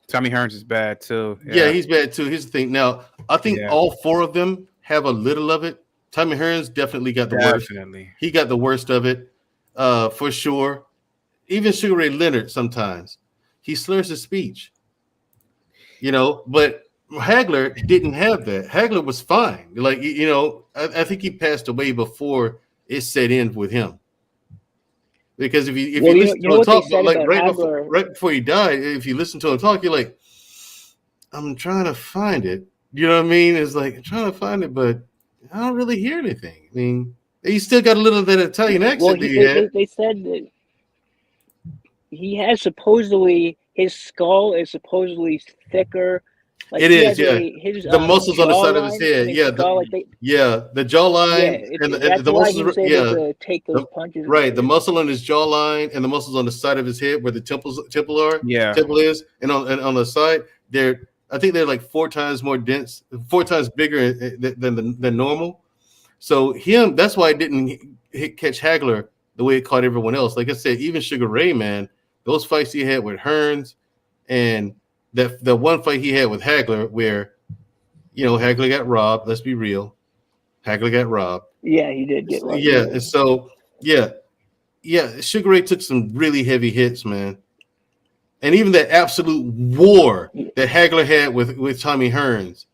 S1: Tommy Hearns is bad too.
S2: Yeah,
S1: Yeah.
S2: he's bad too. Here's the thing. Now, I think
S1: Yeah.
S2: all four of them have a little of it. Tommy Hearns definitely got the worst.
S1: Definitely.
S2: He got the worst of it, for sure. Even Sugar Ray Leonard sometimes he slurs his speech, But Hagler didn't have that. Hagler was fine. Like I think he passed away before it set in with him. Because if you
S4: Well,
S2: listen
S4: you
S2: to
S4: know
S2: him
S4: what they
S2: talk,
S4: said
S2: like
S4: about Hagler.
S2: right before he died, if you listen to him talk, you're like, I'm trying to find it. You know what I mean? It's like I'm trying to find it, but I don't really hear anything. I mean, he still got a little of that Italian accent that he had.
S4: They said that he has supposedly his skull is supposedly thicker. Like
S2: It
S4: he
S2: is,
S4: has
S2: yeah.
S4: his
S2: The muscles on the side of his
S4: jawline
S2: head,
S4: and his
S2: yeah,
S4: skull. Like they,
S2: the
S4: yeah,
S2: jawline and
S4: that's
S2: the
S4: why
S2: muscles,
S4: he was able to take those punches and
S2: right, the
S4: shit.
S2: muscle on his jawline and the muscles on the side of his head where the
S1: Yeah.
S2: temple is, and on the side, I think they're like 4 times more dense, 4 times bigger than normal. So that's why it didn't catch Hagler the way it caught everyone else. Like I said, even Sugar Ray, man, those fights he had with Hearns and the one fight he had with Hagler where, Hagler got robbed. Let's be real. Hagler got robbed.
S4: Yeah, he did get robbed.
S2: Yeah. And so, yeah. Sugar Ray took some really heavy hits, man. And even that absolute war that Hagler had with Tommy Hearns,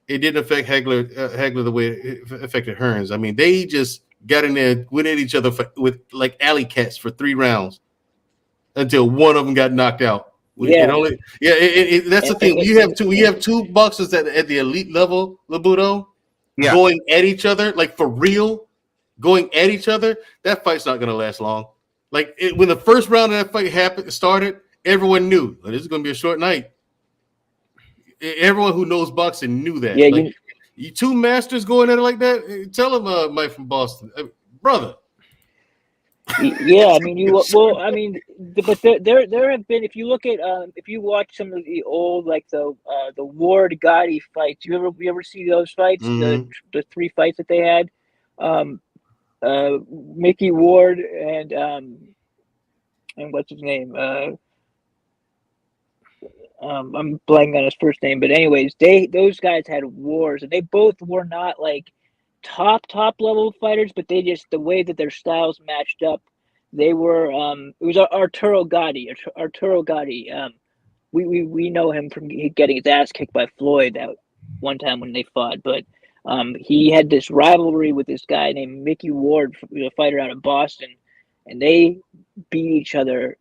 S2: it didn't affect Hagler the way it affected Hearns. I mean, they just got in there, went at each other with like alley cats for 3 rounds until one of them got knocked out.
S4: Yeah.
S2: That's the thing. You have two boxers at the elite level, Lebuto,
S1: Yeah.
S2: going at each other, like for real, going at each other. That fight's not going to last long. Like when the first round of that fight started, everyone knew this is going to be a short night. Everyone who knows boxing knew that.
S4: Yeah,
S2: like, you two masters going at it like that. Tell him, Mike from Boston, brother.
S4: Yeah, I mean, but there have been. If you look at, if you watch some of the old, like the Ward Gotti fights, you ever see those fights?
S2: Mm-hmm.
S4: The 3 fights that they had, Mickey Ward and what's his name? I'm blanking on his first name, but anyways, those guys had wars, and they both were not like top level fighters, but they just, the way that their styles matched up, they were it was Arturo Gatti. We know him from getting his ass kicked by Floyd that one time when they fought, but he had this rivalry with this guy named Mickey Ward, a fighter out of Boston, and they beat each other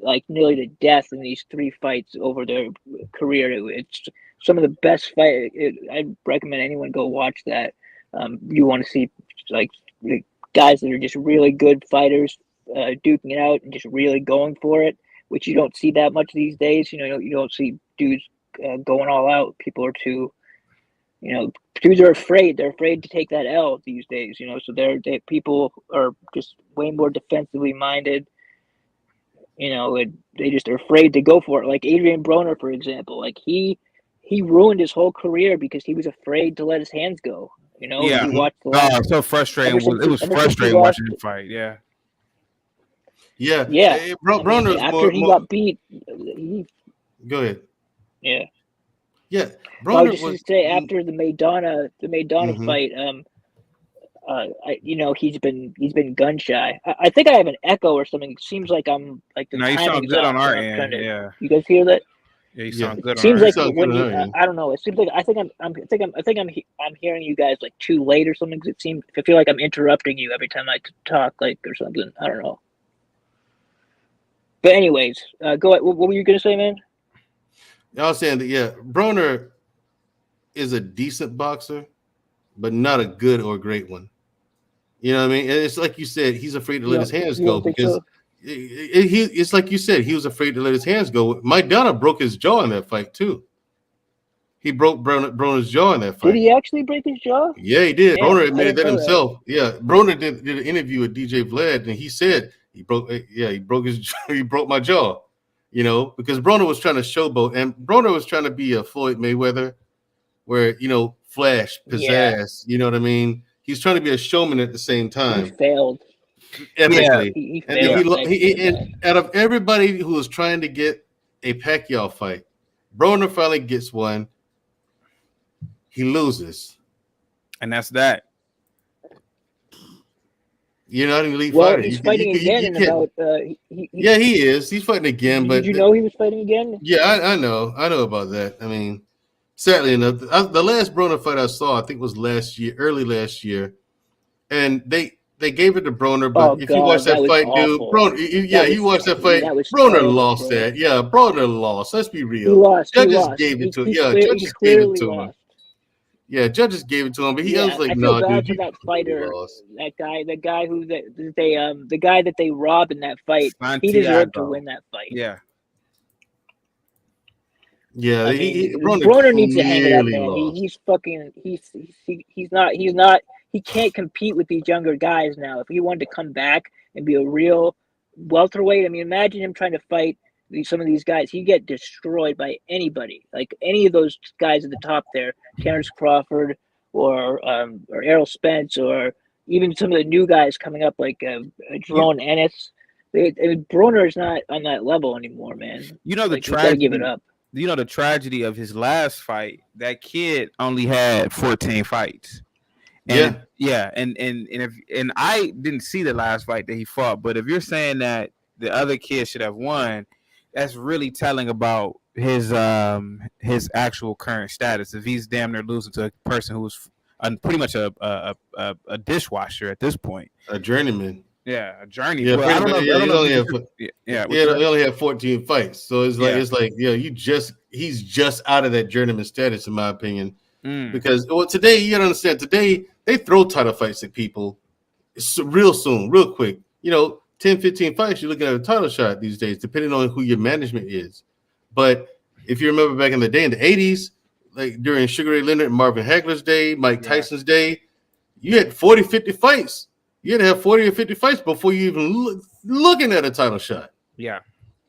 S4: like nearly to death in these 3 fights over their career. It's some of the best fight. I'd recommend anyone go watch that. You want to see like guys that are just really good fighters duking it out and just really going for it, which you don't see that much these days. You don't see dudes going all out. People are too, dudes are afraid. They're afraid to take that L these days. So people are just way more defensively minded. And they just are afraid to go for it. Like Adrian Broner, for example, like he ruined his whole career because he was afraid to let his hands go.
S1: Yeah.
S4: You watch the last,
S1: So frustrating. It was frustrating watching him fight. Yeah.
S2: Yeah.
S4: Yeah.
S2: Broner
S4: after he got beat.
S2: Go ahead.
S4: Yeah.
S2: Yeah.
S4: Broner I was just going to say, after the Maidana
S2: mm-hmm.
S4: fight, he's been gun shy. I think I have an echo or something. It seems like I'm like the timing's
S1: you sound good on our end.
S4: Yeah. You guys hear that?
S1: Yeah, you sound good.
S4: It seems like when I don't know. It seems like I think I'm hearing you guys like too late or something. I feel like I'm interrupting you every time I talk, like, or something. I don't know. But anyways, go ahead. What were you gonna say, man?
S2: I was saying that Broner is a decent boxer, but not a good or great one. You know what I mean? And it's like you said, he's afraid to let his hands go because it's like you said, he was afraid to let his hands go. Maidana broke his jaw in that fight too. He broke Broner's jaw in that fight.
S4: Did he actually break his jaw?
S2: Yeah, he did. Broner admitted that himself. Yeah, Broner did an interview with DJ Vlad, and he said he broke my jaw. Because Broner was trying to showboat, and Broner was trying to be a Floyd Mayweather, where flash, pizzazz. You know what I mean? He's trying to be a showman at the same time.
S4: He failed
S2: epically.
S4: He failed.
S2: And out of everybody who was trying to get a Pacquiao fight, Broner finally gets one. He loses,
S1: and that's that.
S2: You're not an elite fighter.
S4: He's fighting again in about.
S2: He is. He's fighting again. But
S4: did you know he was fighting again?
S2: Yeah, I know. I know about that. I mean, sadly enough, the last Broner fight I saw, I think, was early last year, and they gave it to Broner. But if you watch that fight, dude, Broner, you watch that fight. Broner lost that. Yeah, Broner lost. Let's be real.
S4: He lost.
S2: Judges gave it to him. Yeah, judges gave it to him. Yeah, judges gave it to him, but he was like, "No, dude,
S4: for that fighter, that guy, the guy that they robbed in that fight,
S1: Santiago.
S4: He deserved to win that fight."
S1: Yeah.
S2: Yeah,
S4: Broner needs to hang it up, man. He's not. He can't compete with these younger guys now. If he wanted to come back and be a real welterweight, I mean, imagine him trying to fight some of these guys. He'd get destroyed by anybody, like any of those guys at the top there, Terrence Crawford or Errol Spence, or even some of the new guys coming up like Jerome Ennis. Broner is not on that level anymore, man.
S1: The tragedy. Give it up. The tragedy of his last fight. That kid only had 14 fights. And, and I didn't see the last fight that he fought, but if you're saying that the other kid should have won, that's really telling about his actual current status. If he's damn near losing to a person who's pretty much a dishwasher at this point,
S2: a journeyman.
S1: Yeah, a journey.
S2: Yeah, he only had 14 fights, so he's just out of that journeyman status, in my opinion. Because today you gotta understand. Today they throw title fights at people real soon, real quick. 10, 15 fights, you're looking at a title shot these days, depending on who your management is. But if you remember back in the day, in the 80s, like during Sugar Ray Leonard and Marvin Hagler's day, Mike Tyson's day, you had 40, 50 fights. You had to have 40 or 50 fights before you even looking at a title shot.
S1: Yeah.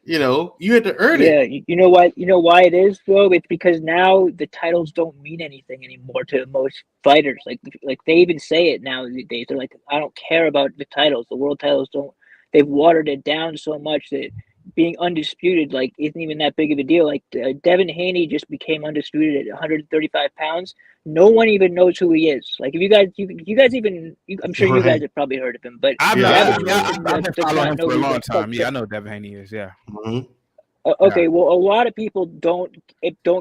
S2: You know, you had to earn it.
S4: Yeah, you know what? You know why it is though? It's because now the titles don't mean anything anymore to most fighters. Like they even say it now these days. They're like, I don't care about the titles. The world titles don't. They've watered it down so much that being undisputed like isn't even that big of a deal. Like Devin Haney just became undisputed at 135 pounds. No one even knows who he is. Like if you guys even, I'm sure you guys have probably heard of him, but
S1: I've been following him for a long time.
S4: Like,
S1: yeah, I know Devin Haney is. Yeah.
S2: Mm-hmm.
S4: Okay, well, a lot of people don't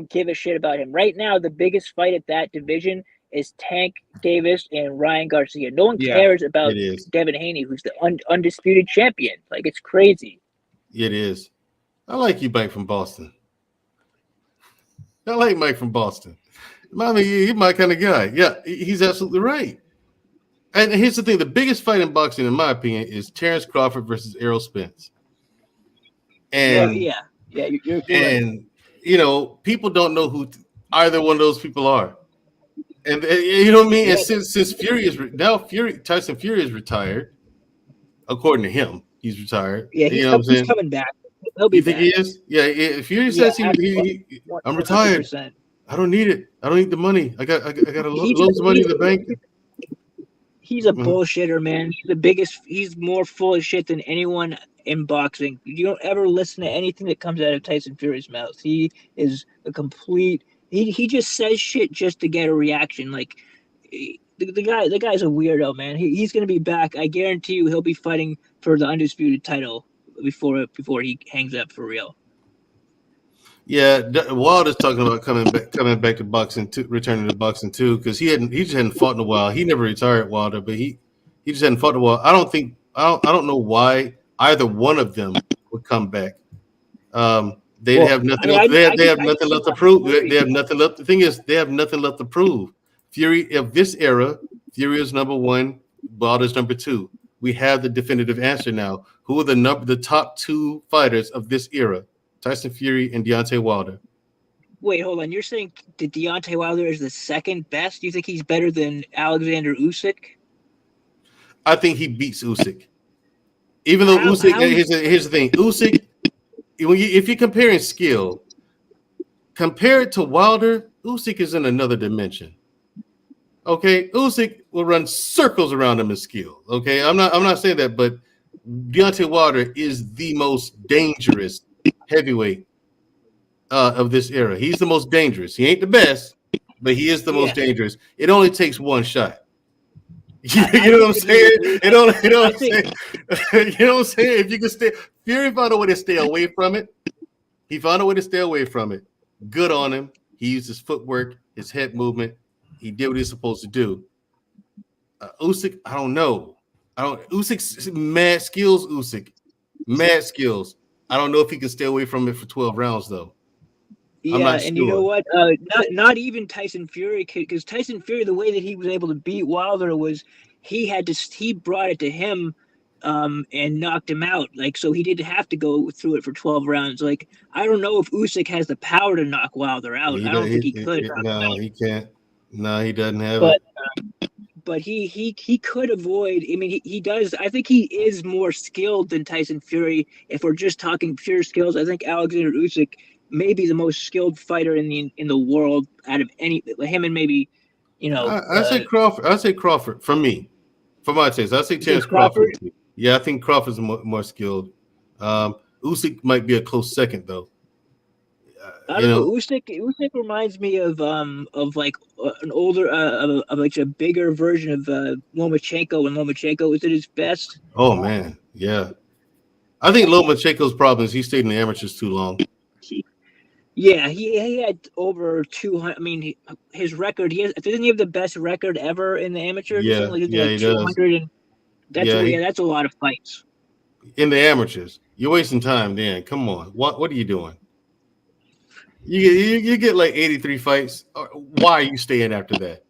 S4: give a shit about him right now. The biggest fight at that division is Tank Davis and Ryan Garcia. No one cares about Devin Haney, who's the undisputed champion. Like it's crazy.
S2: It is. I like you, Mike from Boston. I like Mike from Boston. Mommy, he's my kind of guy. Yeah, he's absolutely right. And here's the thing: the biggest fight in boxing, in my opinion, is Terrence Crawford versus Errol Spence. And
S4: you're
S2: and
S4: right.
S2: you know, people don't know who either one of those people are. And you know what I mean?
S4: Yeah.
S2: And since Tyson Fury is retired, according to him, he's retired.
S4: Yeah,
S2: you know what I'm saying?
S4: He's coming back. He'll be
S2: you think
S4: back.
S2: he is? Yeah. Fury says I'm retired.
S4: 100%.
S2: I don't need it. I don't need the money. I got loads of money in the bank.
S4: He's a bullshitter, man. He's more full of shit than anyone in boxing. You don't ever listen to anything that comes out of Tyson Fury's mouth. He is a complete. He just says shit just to get a reaction. Like the guy's a weirdo, man. He's gonna be back. I guarantee you, he'll be fighting for the undisputed title before he hangs up for real.
S2: Yeah, Wilder's talking about coming back to boxing too, returning to boxing too, because he just hadn't fought in a while. He never retired, Wilder, but he just hadn't fought in a while. I don't know why either one of them would come back. They have nothing. They have nothing left to prove. They have nothing left. The thing is, they have nothing left to prove. Fury of this era, Fury is number one, Wilder's number two. We have the definitive answer now. Who are the top two fighters of this era? Tyson Fury and Deontay Wilder.
S4: Wait, hold on. You're saying that Deontay Wilder is the second best? You think he's better than Alexander Usyk?
S2: I think he beats Usyk. Even though Usyk, here's the thing. Usyk, if you're comparing skill, compare it to Wilder, Usyk is in another dimension. Okay, Usyk will run circles around him in skill. Okay, I'm not saying that, but Deontay Wilder is the most dangerous heavyweight of this era. He's the most dangerous. He ain't the best, but he is the most dangerous. It only takes one shot. You know what I'm saying? You know what I'm saying? If you can stay, Fury found a way to stay away from it. He found a way to stay away from it. Good on him. He used his footwork, his head movement. He did what he's supposed to do. Usyk, I don't know. Usyk's mad skills. Mad skills. I don't know if he can stay away from it for 12 rounds, though.
S4: Yeah, and sure. You know what? Not even Tyson Fury, because Tyson Fury, the way that he was able to beat Wilder was he brought it to him and knocked him out. Like, so he didn't have to go through it for 12 rounds. Like, I don't know if Usyk has the power to knock Wilder out. I don't think he could.
S2: No, he can't. No, he doesn't have it.
S4: But he could avoid. I mean, he does. I think he is more skilled than Tyson Fury. If we're just talking pure skills, I think Alexander Usyk may be the most skilled fighter in the world out of him and maybe,
S2: I say Crawford. I say Crawford for me, for my taste. I say Terrence Crawford. Yeah, I think Crawford's more skilled. Usyk might be a close second though.
S4: I don't know. Usyk reminds me of like an older of like a bigger version of Lomachenko when Lomachenko was at his best.
S2: Oh man, yeah. I think Lomachenko's problem is he stayed in the amateurs too long.
S4: Yeah, he had over 200. I mean, his record. Doesn't he have the best record ever in the amateurs?
S2: Yeah,
S4: like
S2: he does.
S4: And that's a lot of fights
S2: in the amateurs. You're wasting time, Dan. Come on, what are you doing? You get like 83 fights. Why are you staying after that?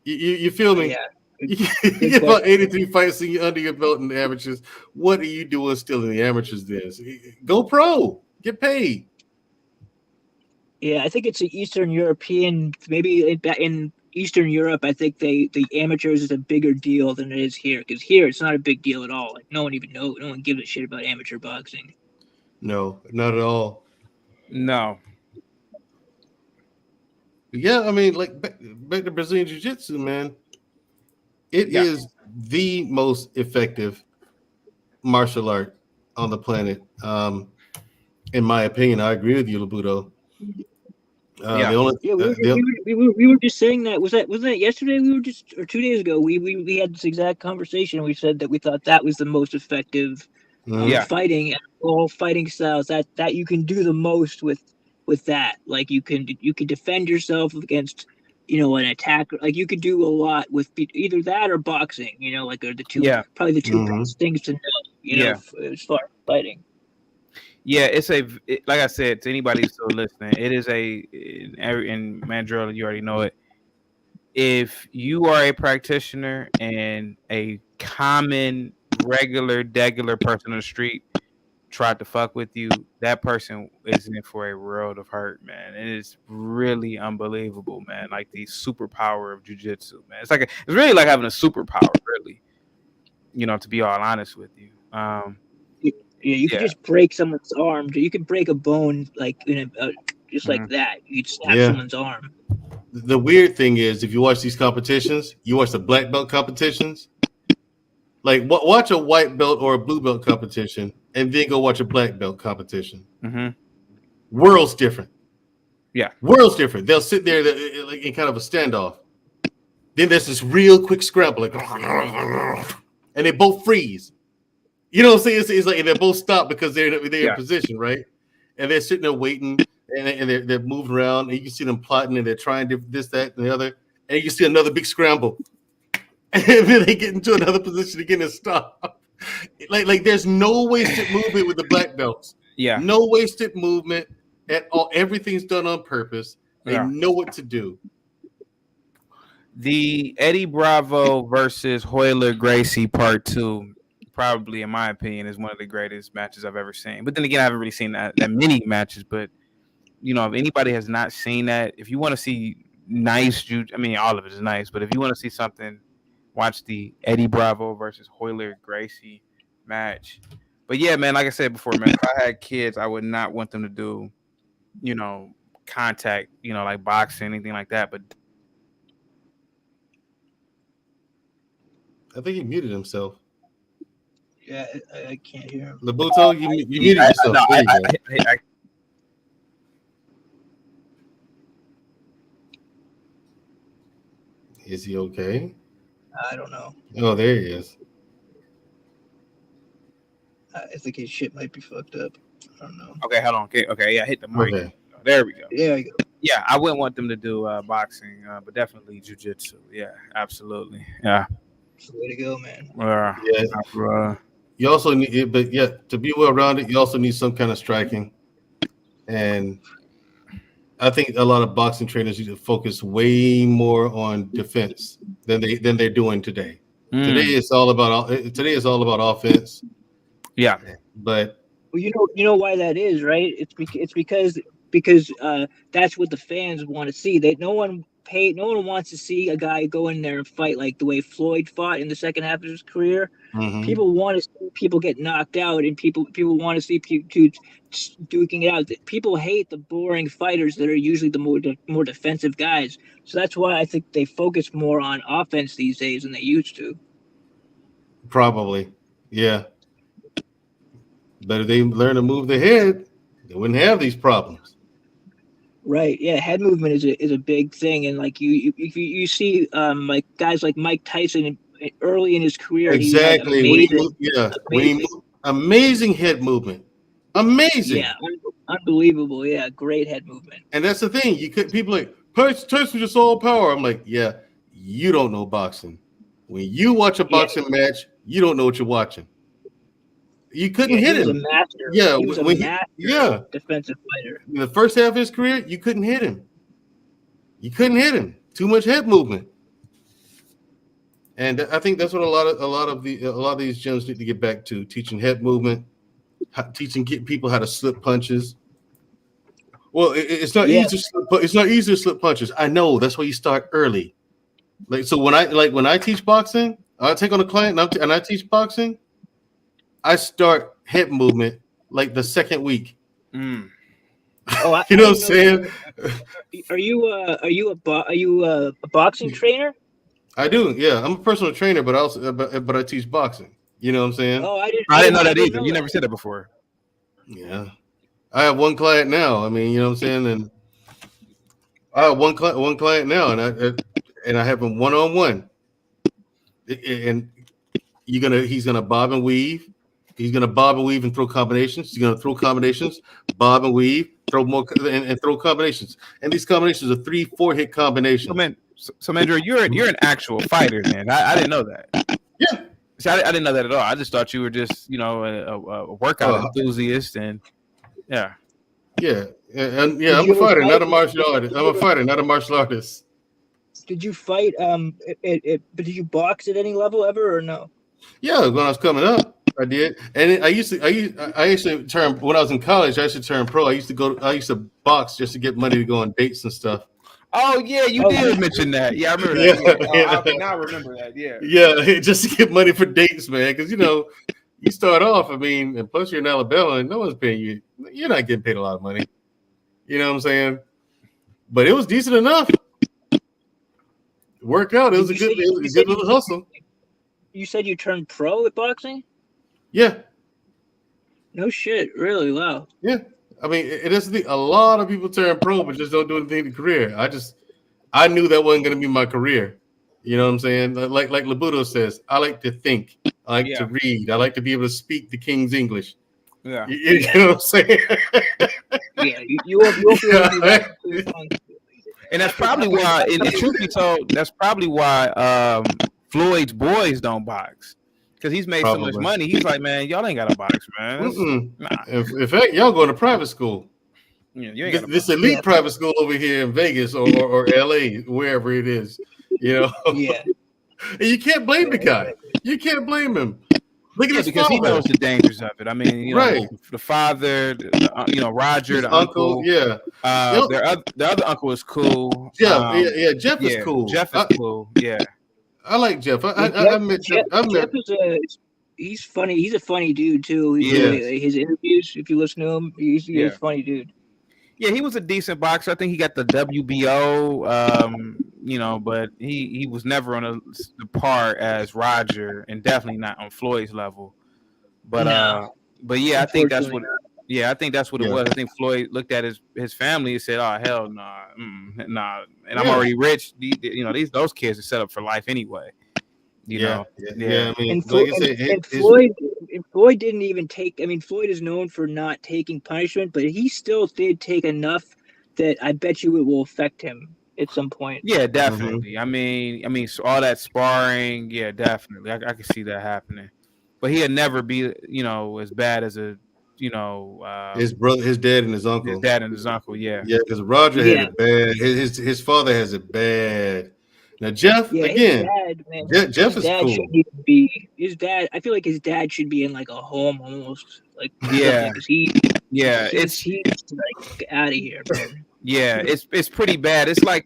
S2: You feel me?
S4: Yeah.
S2: You get about 83 fights under your belt in the amateurs. What are you doing still in the amateurs? This go pro, get paid.
S4: Yeah, I think it's an Eastern European. Maybe in Eastern Europe, I think the amateurs is a bigger deal than it is here. Because here, it's not a big deal at all. Like no one even knows. No one gives a shit about amateur boxing.
S2: No, not at all.
S1: No.
S2: Yeah, I mean, like back to Brazilian Jiu-Jitsu, man. It is the most effective martial art on the planet. In my opinion, I agree with you, Lebuto. The only,
S4: we were just saying that. Wasn't that yesterday? We were just, or 2 days ago. We had this exact conversation. We said that we thought that was the most effective fighting, all fighting styles. That you can do the most with that. Like you can defend yourself against, an attacker. Like you could do a lot with either that or boxing. Like are the two probably the two best things to know. As far as fighting.
S1: Yeah, like I said to anybody who's still listening, it is in Mandrell, you already know it. If you are a practitioner and a common, regular, degular person on the street tried to fuck with you, that person is in for a world of hurt, man. It is really unbelievable, man. Like the superpower of jiu-jitsu, man. It's really like having a superpower, really. To be all honest with you.
S4: You can just break someone's arm. You can break a bone like just like that. You'd snap someone's arm.
S2: The weird thing is, if you watch these competitions, you watch the black belt competitions. Like watch a white belt or a blue belt competition, and then go watch a black belt competition.
S1: Mm-hmm.
S2: Worlds different.
S1: Yeah,
S2: worlds different. They'll sit there like in kind of a standoff. Then there's this real quick scramble, like, and they both freeze. You know what I'm saying? It's like they're both stopped because they're in position, right? And they're sitting there waiting, and they're moving around, and you can see them plotting, and they're trying this, that, and the other, and you see another big scramble, and then they get into another position again and stop. Like there's no wasted movement with the black belts.
S1: Yeah,
S2: no wasted movement at all. Everything's done on purpose. They know what to do.
S1: The Eddie Bravo versus Hollyfield Gracie Part 2. Probably, in my opinion, is one of the greatest matches I've ever seen. But then again, I haven't really seen that many matches. But if anybody has not seen that, if you want to see nice, all of it is nice. But if you want to see something, watch the Eddie Bravo versus Hollyfield Gracie match. But yeah, man, like I said before, man, if I had kids, I would not want them to do, contact, like boxing, anything like that. But
S2: I think he muted himself.
S4: Yeah, I can't hear him.
S2: Lebuto, you muted yourself. Is he okay?
S4: I don't know.
S2: Oh, there he is.
S4: I think his shit might be fucked up. I don't know.
S1: Okay, hold on. Okay, yeah, hit the mic.
S2: Okay.
S1: There we go.
S4: There you go.
S1: Yeah, I wouldn't want them to do boxing, but definitely jiu-jitsu. Yeah, absolutely. Yeah.
S4: It's the way to go, man.
S2: You also need, but to be well-rounded, you also need some kind of striking. And I think a lot of boxing trainers need to focus way more on defense than they're doing today. Today is all about offense. Yeah, but
S4: you know why that is, right? It's because that's what the fans want to see. No one wants to see a guy go in there and fight like the way Floyd fought in the second half of his career. Mm-hmm. People want to see people get knocked out, and people want to see people duking it out. People hate the boring fighters that are usually the more defensive guys. So that's why I think they focus more on offense these days than they used to.
S2: Probably, yeah. But if they learn to move their head, they wouldn't have these problems.
S4: Right. Yeah. Head movement is a big thing, and like you see, like guys like Mike Tyson early in his career.
S2: Exactly. Amazing head movement. Amazing.
S4: Yeah. Unbelievable. Yeah. Great head movement.
S2: And that's the thing. People like Tyson just all power. I'm like, yeah. You don't know boxing. When you watch a boxing match, you don't know what you're watching. You couldn't hit him.
S4: He was a master defensive fighter.
S2: In the first half of his career, you couldn't hit him. Too much head movement. And I think that's what a lot of these gyms need to get back to, teaching head movement, teaching people how to slip punches. Well, it's not
S4: Yeah.
S2: easy. It's not easy to slip punches. I know. That's why you start early. Like, so when I teach boxing, I take on a client and I teach boxing. I start head movement like the second week.
S1: Mm.
S4: Oh,
S2: You know what I'm saying?
S4: Are you a boxing trainer?
S2: I do. Yeah, I'm a personal trainer, but also but I teach boxing. You know what I'm saying?
S4: Oh,
S1: I didn't know that either. You
S4: know
S1: never said that before.
S2: Yeah. I have one client now. I mean, you know what I'm saying? And I have one client now, and I have him one-on-one. And he's gonna bob and weave. He's gonna bob and weave and throw combinations. He's gonna throw combinations, bob and weave, throw more and throw combinations. And these combinations are 3-4 hit combinations.
S1: So Mandrell, you're an actual fighter, man. I didn't know that.
S2: Yeah.
S1: See, I didn't know that at all. I just thought you were just, a workout enthusiast, and yeah.
S2: Yeah, and I'm a fighter, not a martial artist. I'm a fighter, not a martial artist.
S4: Did you fight? But did you box at any level ever or no?
S2: Yeah, when I was coming up, I did, and I used to turn when I was in college. I used to turn pro. I used to box just to get money to go on dates and stuff.
S1: Oh yeah, you did mention that. Yeah, I remember that. Yeah. I now remember that. Yeah.
S2: Yeah, just to get money for dates, man. Because you start off. I mean, and plus you're in Alabama, and no one's paying you. You're not getting paid a lot of money. You know what I'm saying? But it was decent enough. Worked out. It was a good little hustle.
S4: You said you turned pro at boxing?
S2: Yeah.
S4: No shit. Really? Wow.
S2: Yeah. I mean, it is a lot of people turn pro, but just don't do anything in the career. I knew that wasn't going to be my career. You know what I'm saying? Like Lebuto says, I like to think. I like to read. I like to be able to speak the King's English.
S1: Yeah.
S2: You know what I'm saying?
S4: Yeah. You won't be able to do that.
S1: And that's probably why, in truth be told, that's probably why Floyd's boys don't box. Because he's made so much money. He's like, man, y'all ain't got to box, man.
S2: Nah. In fact, y'all going to private school.
S1: Yeah, you ain't
S2: this elite private school over here in Vegas or LA, wherever it is. You know?
S4: Yeah.
S2: And you can't blame the guy. You can't blame him. Look at his
S1: because
S2: father.
S1: he knows the dangers of it. I mean,
S2: right.
S1: The father, Roger, the
S2: uncle. Yeah.
S1: The other uncle is cool.
S2: Yeah. Jeff is cool.
S1: Jeff is cool. Yeah.
S2: I like Jeff. I met Jeff.
S4: Jeff he's funny. He's a funny dude too. His interviews, if you listen to him, he's a funny dude.
S1: Yeah, he was a decent boxer. I think he got the WBO, but he was never on the par as Roger, and definitely not on Floyd's level. But yeah, I think that's what. Yeah, I think that's what it was. I think Floyd looked at his family and said, "Oh hell, nah, nah," and I'm already rich. Those kids are set up for life anyway. You know.
S2: I mean,
S4: Floyd didn't even take. I mean, Floyd is known for not taking punishment, but he still did take enough that I bet you it will affect him at some point.
S1: Yeah, definitely. Mm-hmm. I mean, so all that sparring. Yeah, definitely. I can see that happening. But he'd never be, as bad as
S2: his brother, his dad, and his uncle.
S1: His dad and his uncle. Yeah.
S2: Yeah, because Roger had it bad. His father has it bad. Now Jeff again. Jeff is cool.
S4: His dad. I feel like his dad should be in like a home almost. Like he's like out of here, man.
S1: Yeah, it's pretty bad. It's like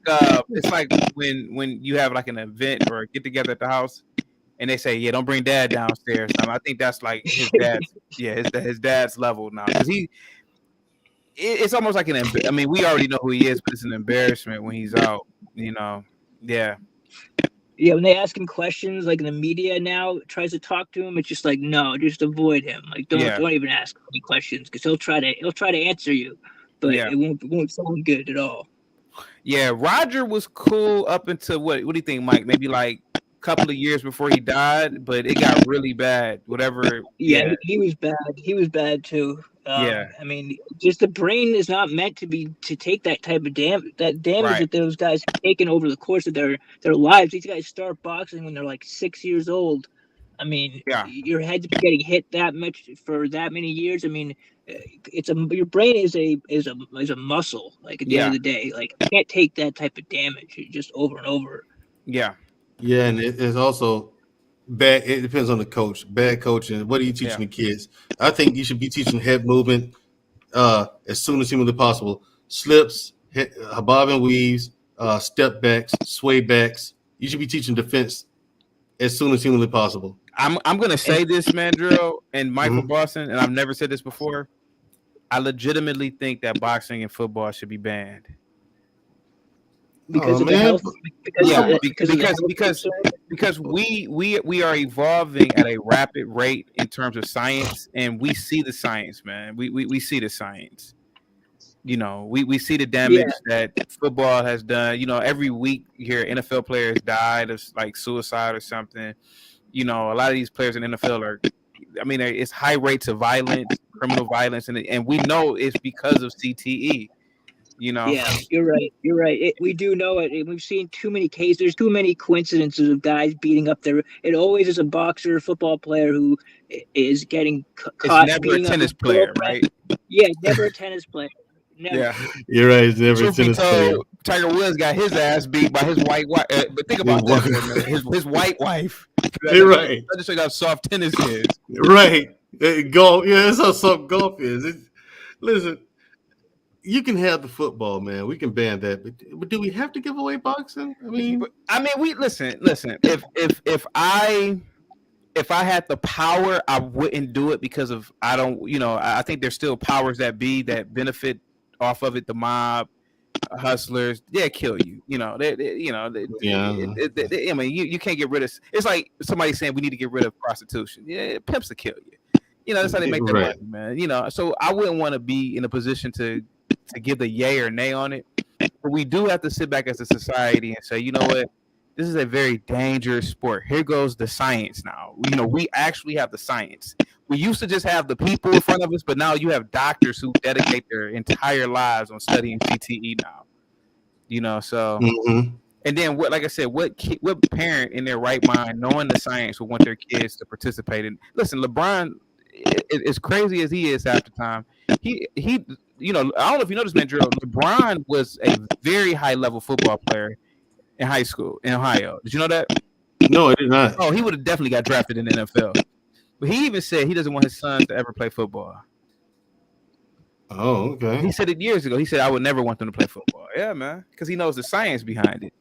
S1: when you have like an event or a get together at the house, and they say, "Yeah, don't bring dad downstairs." I think that's like his dad's. His dad's level now because it's almost like I mean, we already know who he is, but it's an embarrassment when he's out. Yeah.
S4: Yeah, when they ask him questions, like in the media now tries to talk to him, it's just like, no, just avoid him. Like don't even ask him any questions because he'll try to answer you, but it won't sound good at all. Yeah,
S1: Roger was cool up until what do you think, Mike? Maybe like a couple of years before he died, but it got really bad. Whatever.
S4: Yeah, he was bad. He was bad too. I mean, just the brain is not meant to take that type of damage that those guys have taken over the course of their lives. These guys start boxing when they're like 6 years old. I mean, your head's getting hit that much for that many years. I mean, your brain is a muscle. Like at the end of the day, like you can't take that type of damage just over and over.
S1: Yeah.
S2: Yeah, and it's also bad. It depends on the coach. Bad coaching. What are you teaching the kids? I think you should be teaching head movement as soon as humanly possible. Slips, bob and weaves, step backs, sway backs. You should be teaching defense as soon as humanly possible.
S1: I'm gonna say this, Mandrell and Michael
S2: Mhm.
S1: Boston, and I've never said this before. I legitimately think that boxing and football should be banned.
S4: because
S2: Oh
S4: of the
S2: man,
S4: health, because
S1: Yeah,
S4: because of the health concern.
S1: because we are evolving at a rapid rate in terms of science, and we see the science, man. We see the science. You know, we see the damage
S4: Yeah,
S1: that football has done. You know, every week you hear NFL players died of like suicide or something. You know, a lot of these players in the NFL are, I mean, it's high rates of violence, criminal violence, and we know it's because of CTE. You know,
S4: yeah, you're right. You're right. We do know it. We've seen too many cases. There's too many coincidences of guys beating up their. It always is a boxer, or football player who is getting
S1: it's
S4: caught
S1: never a
S4: beating up his
S1: tennis player,
S4: girlfriend.
S1: right?
S4: Yeah, never a tennis player. Never.
S1: Yeah.
S2: you're right. It's never a
S1: Truth be
S2: tennis player.
S1: told, Tiger Woods got his ass beat by his white wife. But think about that for a minute. His white wife.
S2: You're right.
S1: That just shows how soft tennis is.
S2: Right. Golf. Yeah, that's how soft golf is. Listen, you can have the football, man. We can ban that, but do we have to give away boxing? I mean,
S1: We listen. If I had the power, I wouldn't do it because of I don't. You know, I think there's still powers that be that benefit off of it. The mob, hustlers, they kill you. You know,
S2: yeah.
S1: I mean, you can't get rid of. It's like somebody saying we need to get rid of prostitution. Yeah, pimps will kill you. You know, that's how they make their
S2: Right.
S1: money, man. You know, so I wouldn't want to be in a position to give the yay or nay on it. But we do have to sit back as a society and say, you know what? This is a very dangerous sport. Here goes the science now. You know, we actually have the science. We used to just have the people in front of us, but now you have doctors who dedicate their entire lives on studying CTE now. You know, so
S2: Mm-hmm.
S1: and then what? Like I said, what parent in their right mind, knowing the science, would want their kids to participate in? Listen, LeBron, as crazy as he is half the time, he you know, I don't know if you know this, man, Drew. LeBron was a very high level football player in high school in Ohio. Did you know that?
S2: No, I did not.
S1: Oh, he would have definitely got drafted in the NFL. But he even said he doesn't want his sons to ever play football.
S2: Oh, okay.
S1: He said it years ago. He said I would never want them to play football. Yeah, man, because he knows the science behind it.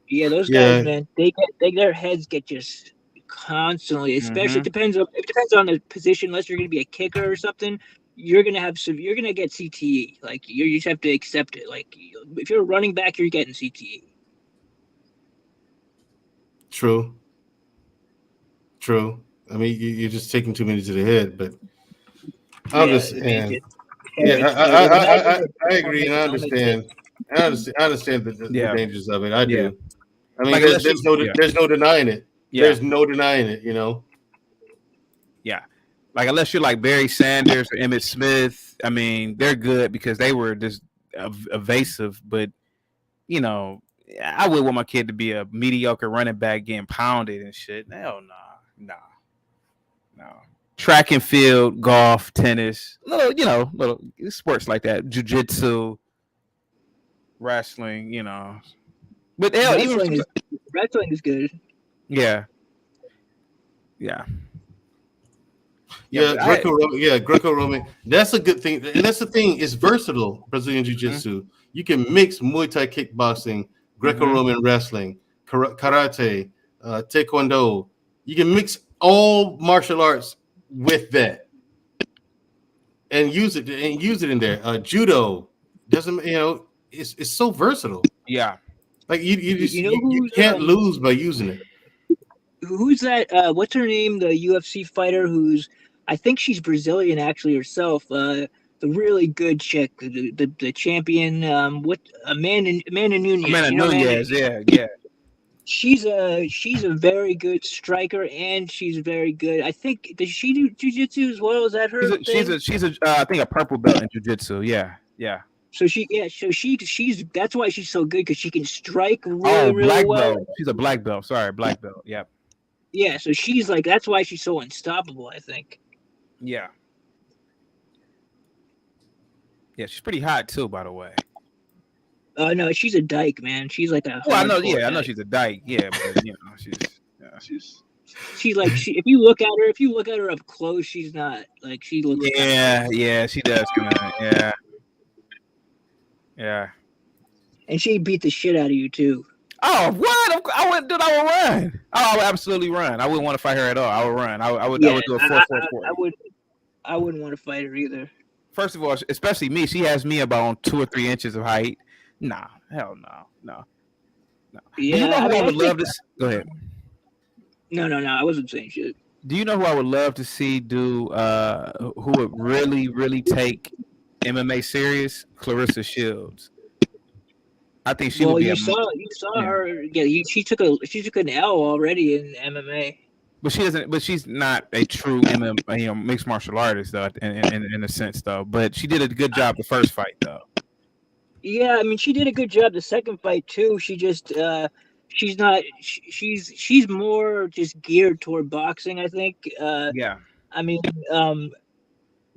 S4: Yeah, those guys, man, their heads get just constantly. Especially it depends on the position. Unless you're going to be a kicker or something, you're going to get CTE. Like you just have to accept it. Like if you're a running back, you're getting CTE.
S2: True. I mean, you're just taking too many to the head, but I understand. I agree, and I understand. I understand the dangers of it. I do. I mean,
S1: Like,
S2: there's no denying it.
S1: Yeah.
S2: There's no denying it. You know.
S1: Yeah. Like unless you're like Barry Sanders or Emmitt Smith, I mean, they're good because they were just evasive. But you know, I would want my kid to be a mediocre running back getting pounded and shit. Hell no. Track and field, golf, tennis, little sports like that, jiu-jitsu, wrestling, you know. But hell,
S4: wrestling is good.
S1: Yeah.
S2: Greco-Roman. That's a good thing, and that's the thing. It's versatile. Brazilian Jiu-Jitsu. You can mix Muay Thai kickboxing, Greco-Roman wrestling, karate, taekwondo. You can mix all martial arts with that, and use it in there. Judo doesn't, it's so versatile.
S1: Yeah,
S2: like you can't lose by using it.
S4: Who's that? What's her name? The UFC fighter I think she's Brazilian actually herself. The really good chick, the champion. Amanda Nunes.
S1: Amanda Nunes. Yeah.
S4: She's a very good striker, and she's very good. I think does she do jiu-jitsu as well? Is that her thing?
S1: She's I think a purple belt in jiu-jitsu. Yeah.
S4: So she's that's why she's so good because she can strike really well.
S1: Belt. She's a black belt. Sorry, black belt. Yep.
S4: Yeah, so she's like that's why she's so unstoppable, I think.
S1: Yeah. Yeah, she's pretty hot too, by the way.
S4: No, she's a dyke, man. She's like a
S1: Well, I know,
S4: hardcore
S1: I know
S4: dyke.
S1: she's a dyke, yeah, but
S4: She's like if you look at her up close, she's not like she looks kind of crazy.
S1: yeah, she does kind of, yeah.
S4: And she beat the shit out of you too.
S1: Oh, what? I would run. Oh, I would absolutely run. I wouldn't want to fight her at all. I would run. I would do a 4-4-40.
S4: I wouldn't want to fight her either.
S1: First of all, especially me, she has me about 2 or 3 inches of height. Nah, hell no.
S4: Yeah,
S1: do you know who I would love to see? Go ahead.
S4: No, I wasn't saying shit.
S1: Do you know who I would love to see do who would really, really take MMA serious? Clarissa Shields. I think she would be.
S4: You saw her. Yeah, she took an L already in MMA.
S1: But she doesn't. But she's not a true MMA, mixed martial artist though. In a sense though. But she did a good job the first fight though.
S4: Yeah, I mean, she did a good job the second fight too. She just she's not. She's more just geared toward boxing. I think.
S1: Yeah.
S4: I mean,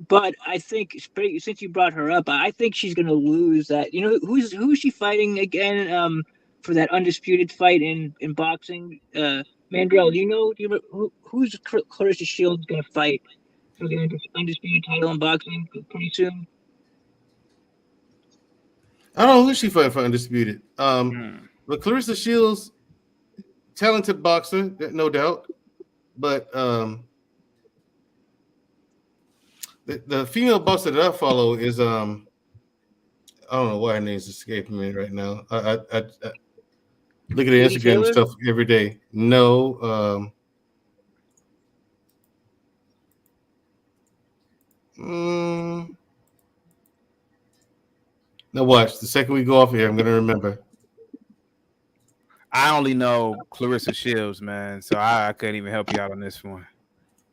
S4: but I think since you brought her up, I think she's gonna lose that. You know, who is she fighting again? For that undisputed fight in boxing. Mandrell, do you know who's Clarissa Shields gonna fight for the undisputed title in boxing pretty soon?
S2: I don't know who she fighting for undisputed. But Clarissa Shields, talented boxer, no doubt. But the female boxer that I follow is I don't know why her name's escaping me right now. I look at her Instagram
S4: Taylor?
S2: stuff every day. No. Now watch. The second we go off here, I'm gonna remember.
S1: I only know Clarissa Shields, man, so I couldn't even help you out on this one.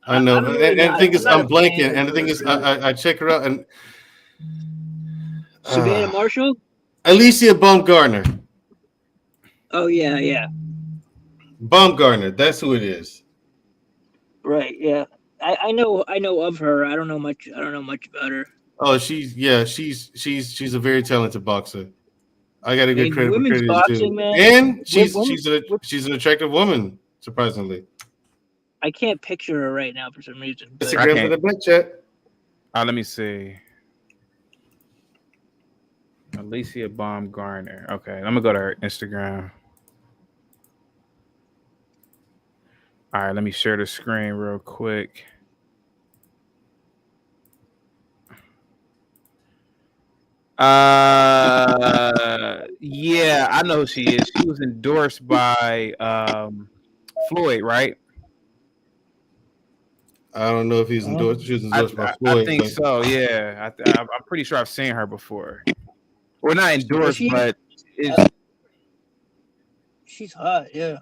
S2: I know, and the thing is, I'm blanking, and the thing is, I check her out, and
S4: Savannah Marshall,
S2: Alicia Baumgartner.
S4: Oh yeah.
S2: Baumgartner, that's who it is.
S4: Right. Yeah. I know of her. I don't know much about her.
S2: Oh, she's a very talented boxer. I got to give credit for credit
S4: boxing,
S2: too.
S4: man.
S2: And she's an attractive woman, surprisingly.
S4: I can't picture her right now for some reason.
S2: Instagram for the bet chat.
S1: Let me see. Alicia Baumgartner. Okay, I'm gonna go to her Instagram. All right, let me share the screen real quick. Yeah, I know who she is. She was endorsed by Floyd, right?
S2: I don't know if he's endorsed. She was endorsed by Floyd.
S1: I think so. Yeah, I'm pretty sure I've seen her before. Well, not endorsed, but
S4: she's hot. Yeah,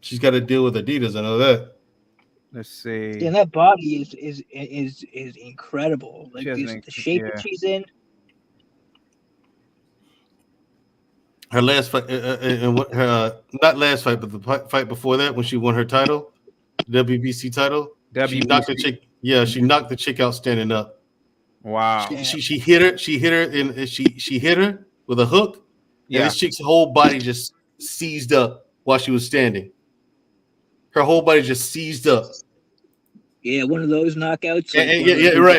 S2: she's got to deal with Adidas. I know that.
S1: Let's see.
S4: Yeah, that body is incredible. Like the shape that she's in.
S2: Her last fight, not last fight, but the fight before that, when she won her title, WBC title, she knocked the chick. Yeah, she knocked the chick out standing up.
S1: Wow.
S2: She hit her. She hit her, and she hit her with a hook. Yeah. And this chick's whole body just seized up while she was standing. Her whole body just seized up.
S4: Yeah, one of those knockouts.
S2: Like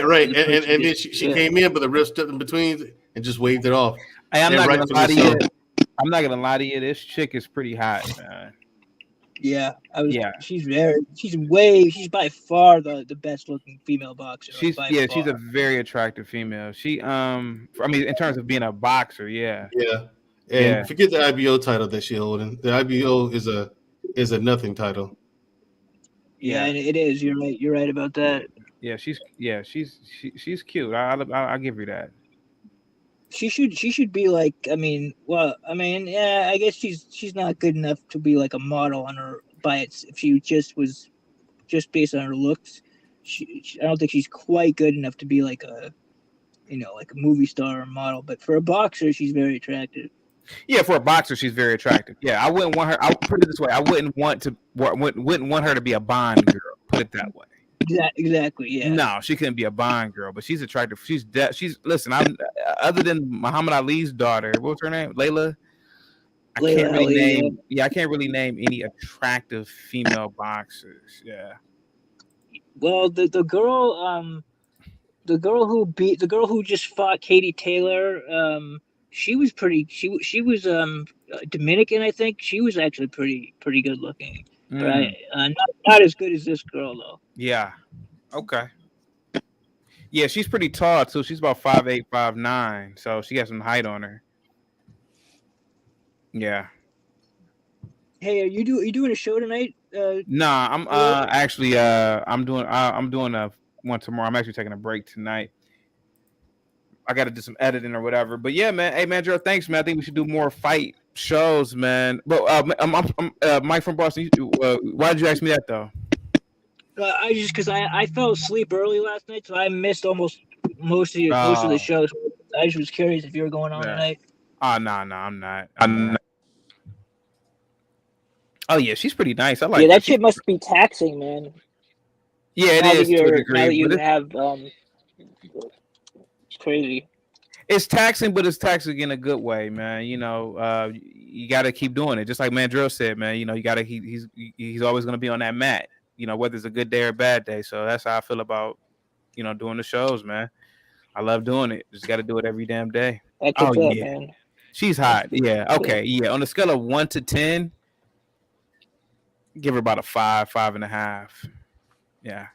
S2: right. And then she came in, but the ref stepped in between and just waved it off.
S1: Hey, I'm not gonna lie to you. This chick is pretty hot, man.
S4: Yeah, she's by far the best looking female boxer.
S1: She's a very attractive female. She I mean, in terms of being a boxer, yeah.
S2: And forget the IBO title that she holding. The IBO is a nothing title.
S4: Yeah, and it is. You're right about that.
S1: Yeah, she's cute. I'll give you that.
S4: She should be like, I guess she's not good enough to be like a model on her if she was just based on her looks. I don't think she's quite good enough to be like a movie star or model, but for a boxer she's very attractive.
S1: Yeah, for a boxer she's very attractive. Yeah, I wouldn't want her. I'll put it this way: I wouldn't want her to be a Bond girl. Put it that way.
S4: Exactly. Yeah.
S1: No, she couldn't be a Bond girl, but she's attractive. She's listen. I'm other than Muhammad Ali's daughter. What was her name? Layla. I
S4: Layla
S1: can't really
S4: Ali,
S1: name. Yeah, I can't really name any attractive female boxers. Yeah.
S4: Well, the girl who just fought Katie Taylor, she was pretty. She was Dominican, I think. She was actually pretty good looking. Right, not as good as this girl though.
S1: Yeah. Okay. Yeah, she's pretty tall too. She's about 5'8", 5'9", so she got some height on her. Yeah.
S4: Hey, are you doing a show tonight?
S1: Nah, I'm actually I'm doing a one tomorrow. I'm actually taking a break tonight. I got to do some editing or whatever. But yeah, man. Hey, man, Joe, thanks, man. I think we should do more fight shows, man. But I'm Mike from Boston. Why did you ask me that though?
S4: I just because I fell asleep early last night, so I missed most of the shows. I just was curious if you were going on tonight.
S1: Oh no, I'm not. Oh yeah, she's pretty nice. I like.
S4: Yeah, that shit must be taxing, man.
S1: Yeah, it is to a degree.
S4: Now that you have, it's crazy.
S1: It's taxing, but it's taxing in a good way, man. You know, you got to keep doing it. Just like Mandrell said, man. You know, you got to. He's always going to be on that mat. You know, whether it's a good day or a bad day. So that's how I feel about, you know, doing the shows, man. I love doing it. Just got to do it every damn day.
S4: That's man.
S1: She's hot. Yeah. Okay. Yeah. On a scale of 1 to 10. Give her about a 5, 5.5. Yeah.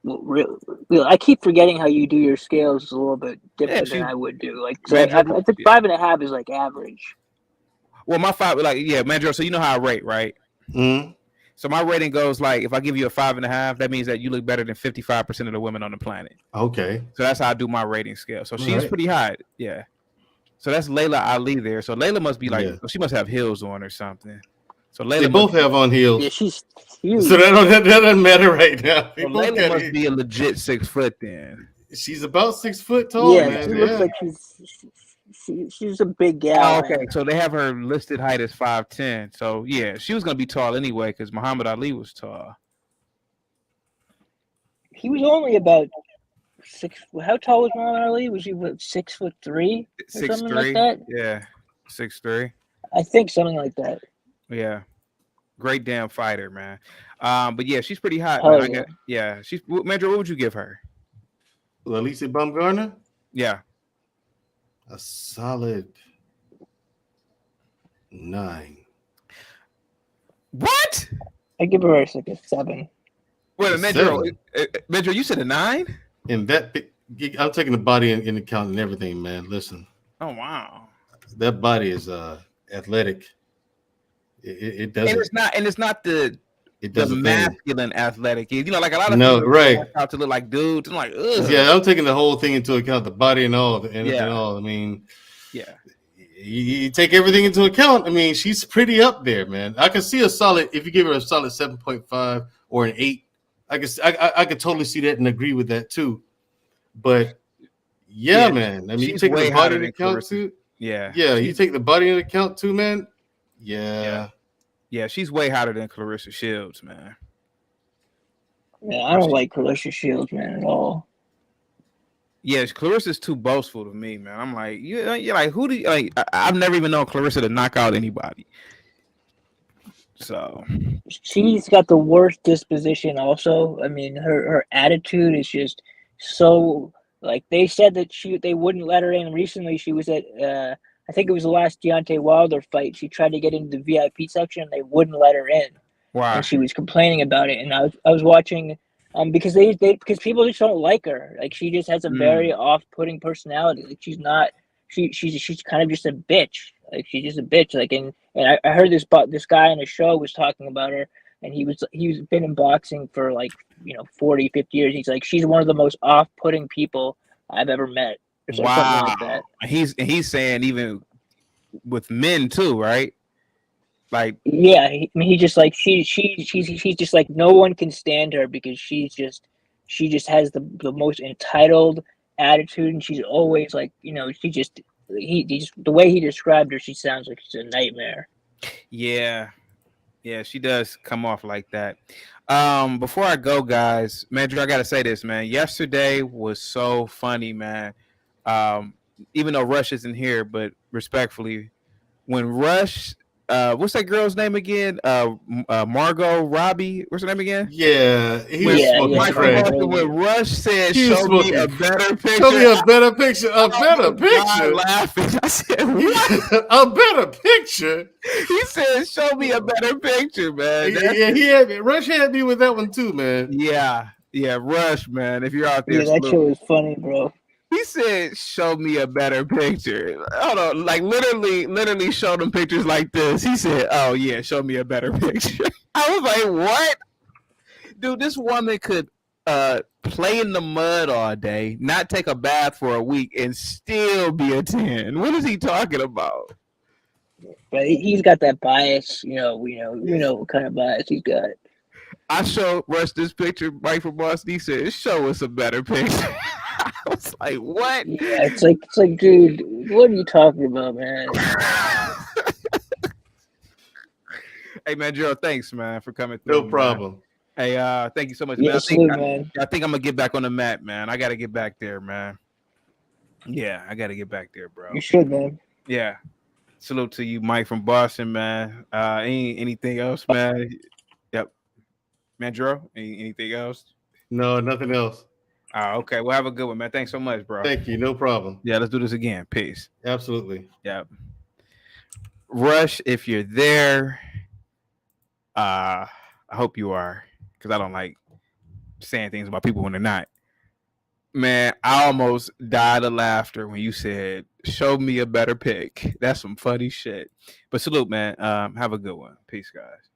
S4: Really, I keep forgetting how you do your scales a little bit different than I would do. Like, so I think 5.5 is like average.
S1: Well, my 5, like, yeah, Mandrell. So you know how I rate, right?
S2: Mm-hmm.
S1: So my rating goes like, if I give you a 5.5, that means that you look better than 55% of the women on the planet.
S2: Okay.
S1: So that's how I do my rating scale. So she's pretty high. Yeah. So that's Layla Ali there. So Layla must be like, she must have heels on or something. So Layla
S2: they both have on heels.
S4: Yeah, she's huge.
S2: So that doesn't matter right now.
S1: So Layla must be a legit 6 foot then.
S2: She's about 6 foot tall.
S4: Yeah,
S2: man.
S4: she looks like she's a big gal.
S1: Oh, okay, so they have her listed height as 5'10". So yeah, she was gonna be tall anyway because Muhammad Ali was tall.
S4: He was only about 6. How tall was Muhammad Ali? Was he 6'3" or something like that?
S1: Yeah, 6'3".
S4: I think something like that.
S1: Yeah, great damn fighter, man. But yeah, she's pretty hot.
S4: Oh,
S1: man. She's Mandrell. What would you give her?
S2: Alicia Baumgartner?
S1: Yeah,
S2: a solid 9.
S1: What?
S4: I give her like a 7.
S1: Wait, Mandrell, you said a 9?
S2: And that I'm taking the body in account and everything, man. Listen.
S1: Oh wow,
S2: that body is athletic. It doesn't.
S1: And it's not the masculine athletic. You know, like a lot of
S2: people
S1: out to look like dudes. I'm like, ugh.
S2: Yeah, I'm taking the whole thing into account, the body and all, and all. I mean,
S1: yeah,
S2: you take everything into account. I mean, she's pretty up there, man. I can see a solid. If you give her a solid 7.5 or an 8, I could totally see that and agree with that too. But yeah, man. I mean, you take the body into account too.
S1: Yeah,
S2: you take the body into account too, man. Yeah,
S1: she's way hotter than Clarissa Shields, man.
S4: Yeah, I don't like Clarissa Shields, man, at all.
S1: Yeah, Clarissa's too boastful to me, man. I'm like, you're like, who do you like? I've never even known Clarissa to knock out anybody. So
S4: she's got the worst disposition. Also, I mean, her attitude is just so. Like they said that they wouldn't let her in. Recently, she was at I think it was the last Deontay Wilder fight. She tried to get into the VIP section, and they wouldn't let her in.
S1: Wow.
S4: And she was complaining about it. And I was watching because because people just don't like her. Like she just has a very off-putting personality. Like she's not. She's kind of just a bitch. Like she's just a bitch. Like and I heard this guy on the show was talking about her. And he's been in boxing for 40, 50 years. He's like, she's one of the most off-putting people I've ever met.
S1: Wow.
S4: Like that.
S1: He's saying even with men too, right? Like,
S4: yeah, he just like she's just like no one can stand her because she just has the most entitled attitude, and she's always like the way he described her, she sounds like she's a nightmare.
S1: Yeah, Yeah, she does come off like that. Before I go, guys, Mandrell, I gotta say this, man. Yesterday was so funny, man. Um, even though Rush isn't here, but respectfully, when Rush, what's that girl's name again? Margot Robbie. What's her name again?
S2: Yeah, he was
S1: When
S2: smoking
S1: Mike from
S2: crack.
S1: Boston, when Rush said,
S2: He was
S1: "Show me a
S2: smoking.
S1: better picture,"
S2: Show me a better picture. A
S1: I
S2: better
S1: almost died
S2: picture.
S1: laughing. I said, "What?"
S2: A better picture.
S1: He said, "Show me a better picture, man."
S2: Yeah, he had me. Rush had me with that one too, man.
S1: Yeah, Rush, man. If you're out there,
S4: Yeah, that
S1: salute.
S4: show was funny, bro.
S1: He said, "Show me a better picture." Hold on, like literally showed him pictures like this. He said, "Oh yeah, show me a better picture." I was like, "What, dude? This woman could play in the mud all day, not take a bath for a week, and still be a 10. What is he talking about?"
S4: But he's got that bias, we know what kind of bias he's got.
S1: I showed Rush this picture right from Boston. He said, "Show us a better picture." I was like, "What?"
S4: Yeah, it's like, dude, what are you talking about, man?
S1: Hey man, Gerald, thanks man for coming through.
S2: No problem.
S1: Man. Hey, thank you so much,
S4: Yeah,
S1: man.
S4: salute, man.
S1: I think I'm gonna get back on the mat, man. I gotta get back there, man. Yeah, I gotta get back there, bro.
S4: You should, man.
S1: Yeah. Salute to you, Mike from Boston, man. Anything else, man? Yep. Mandrell, anything else?
S2: No, nothing else.
S1: Okay. Well, have a good one, man. Thanks so much, bro.
S2: Thank you. No problem.
S1: Yeah, let's do this again. Peace.
S2: Absolutely.
S1: Yep. Rush, if you're there, I hope you are, because I don't like saying things about people when they're not. Man, I almost died of laughter when you said, "Show me a better pick." That's some funny shit. But salute, man. Have a good one. Peace, guys.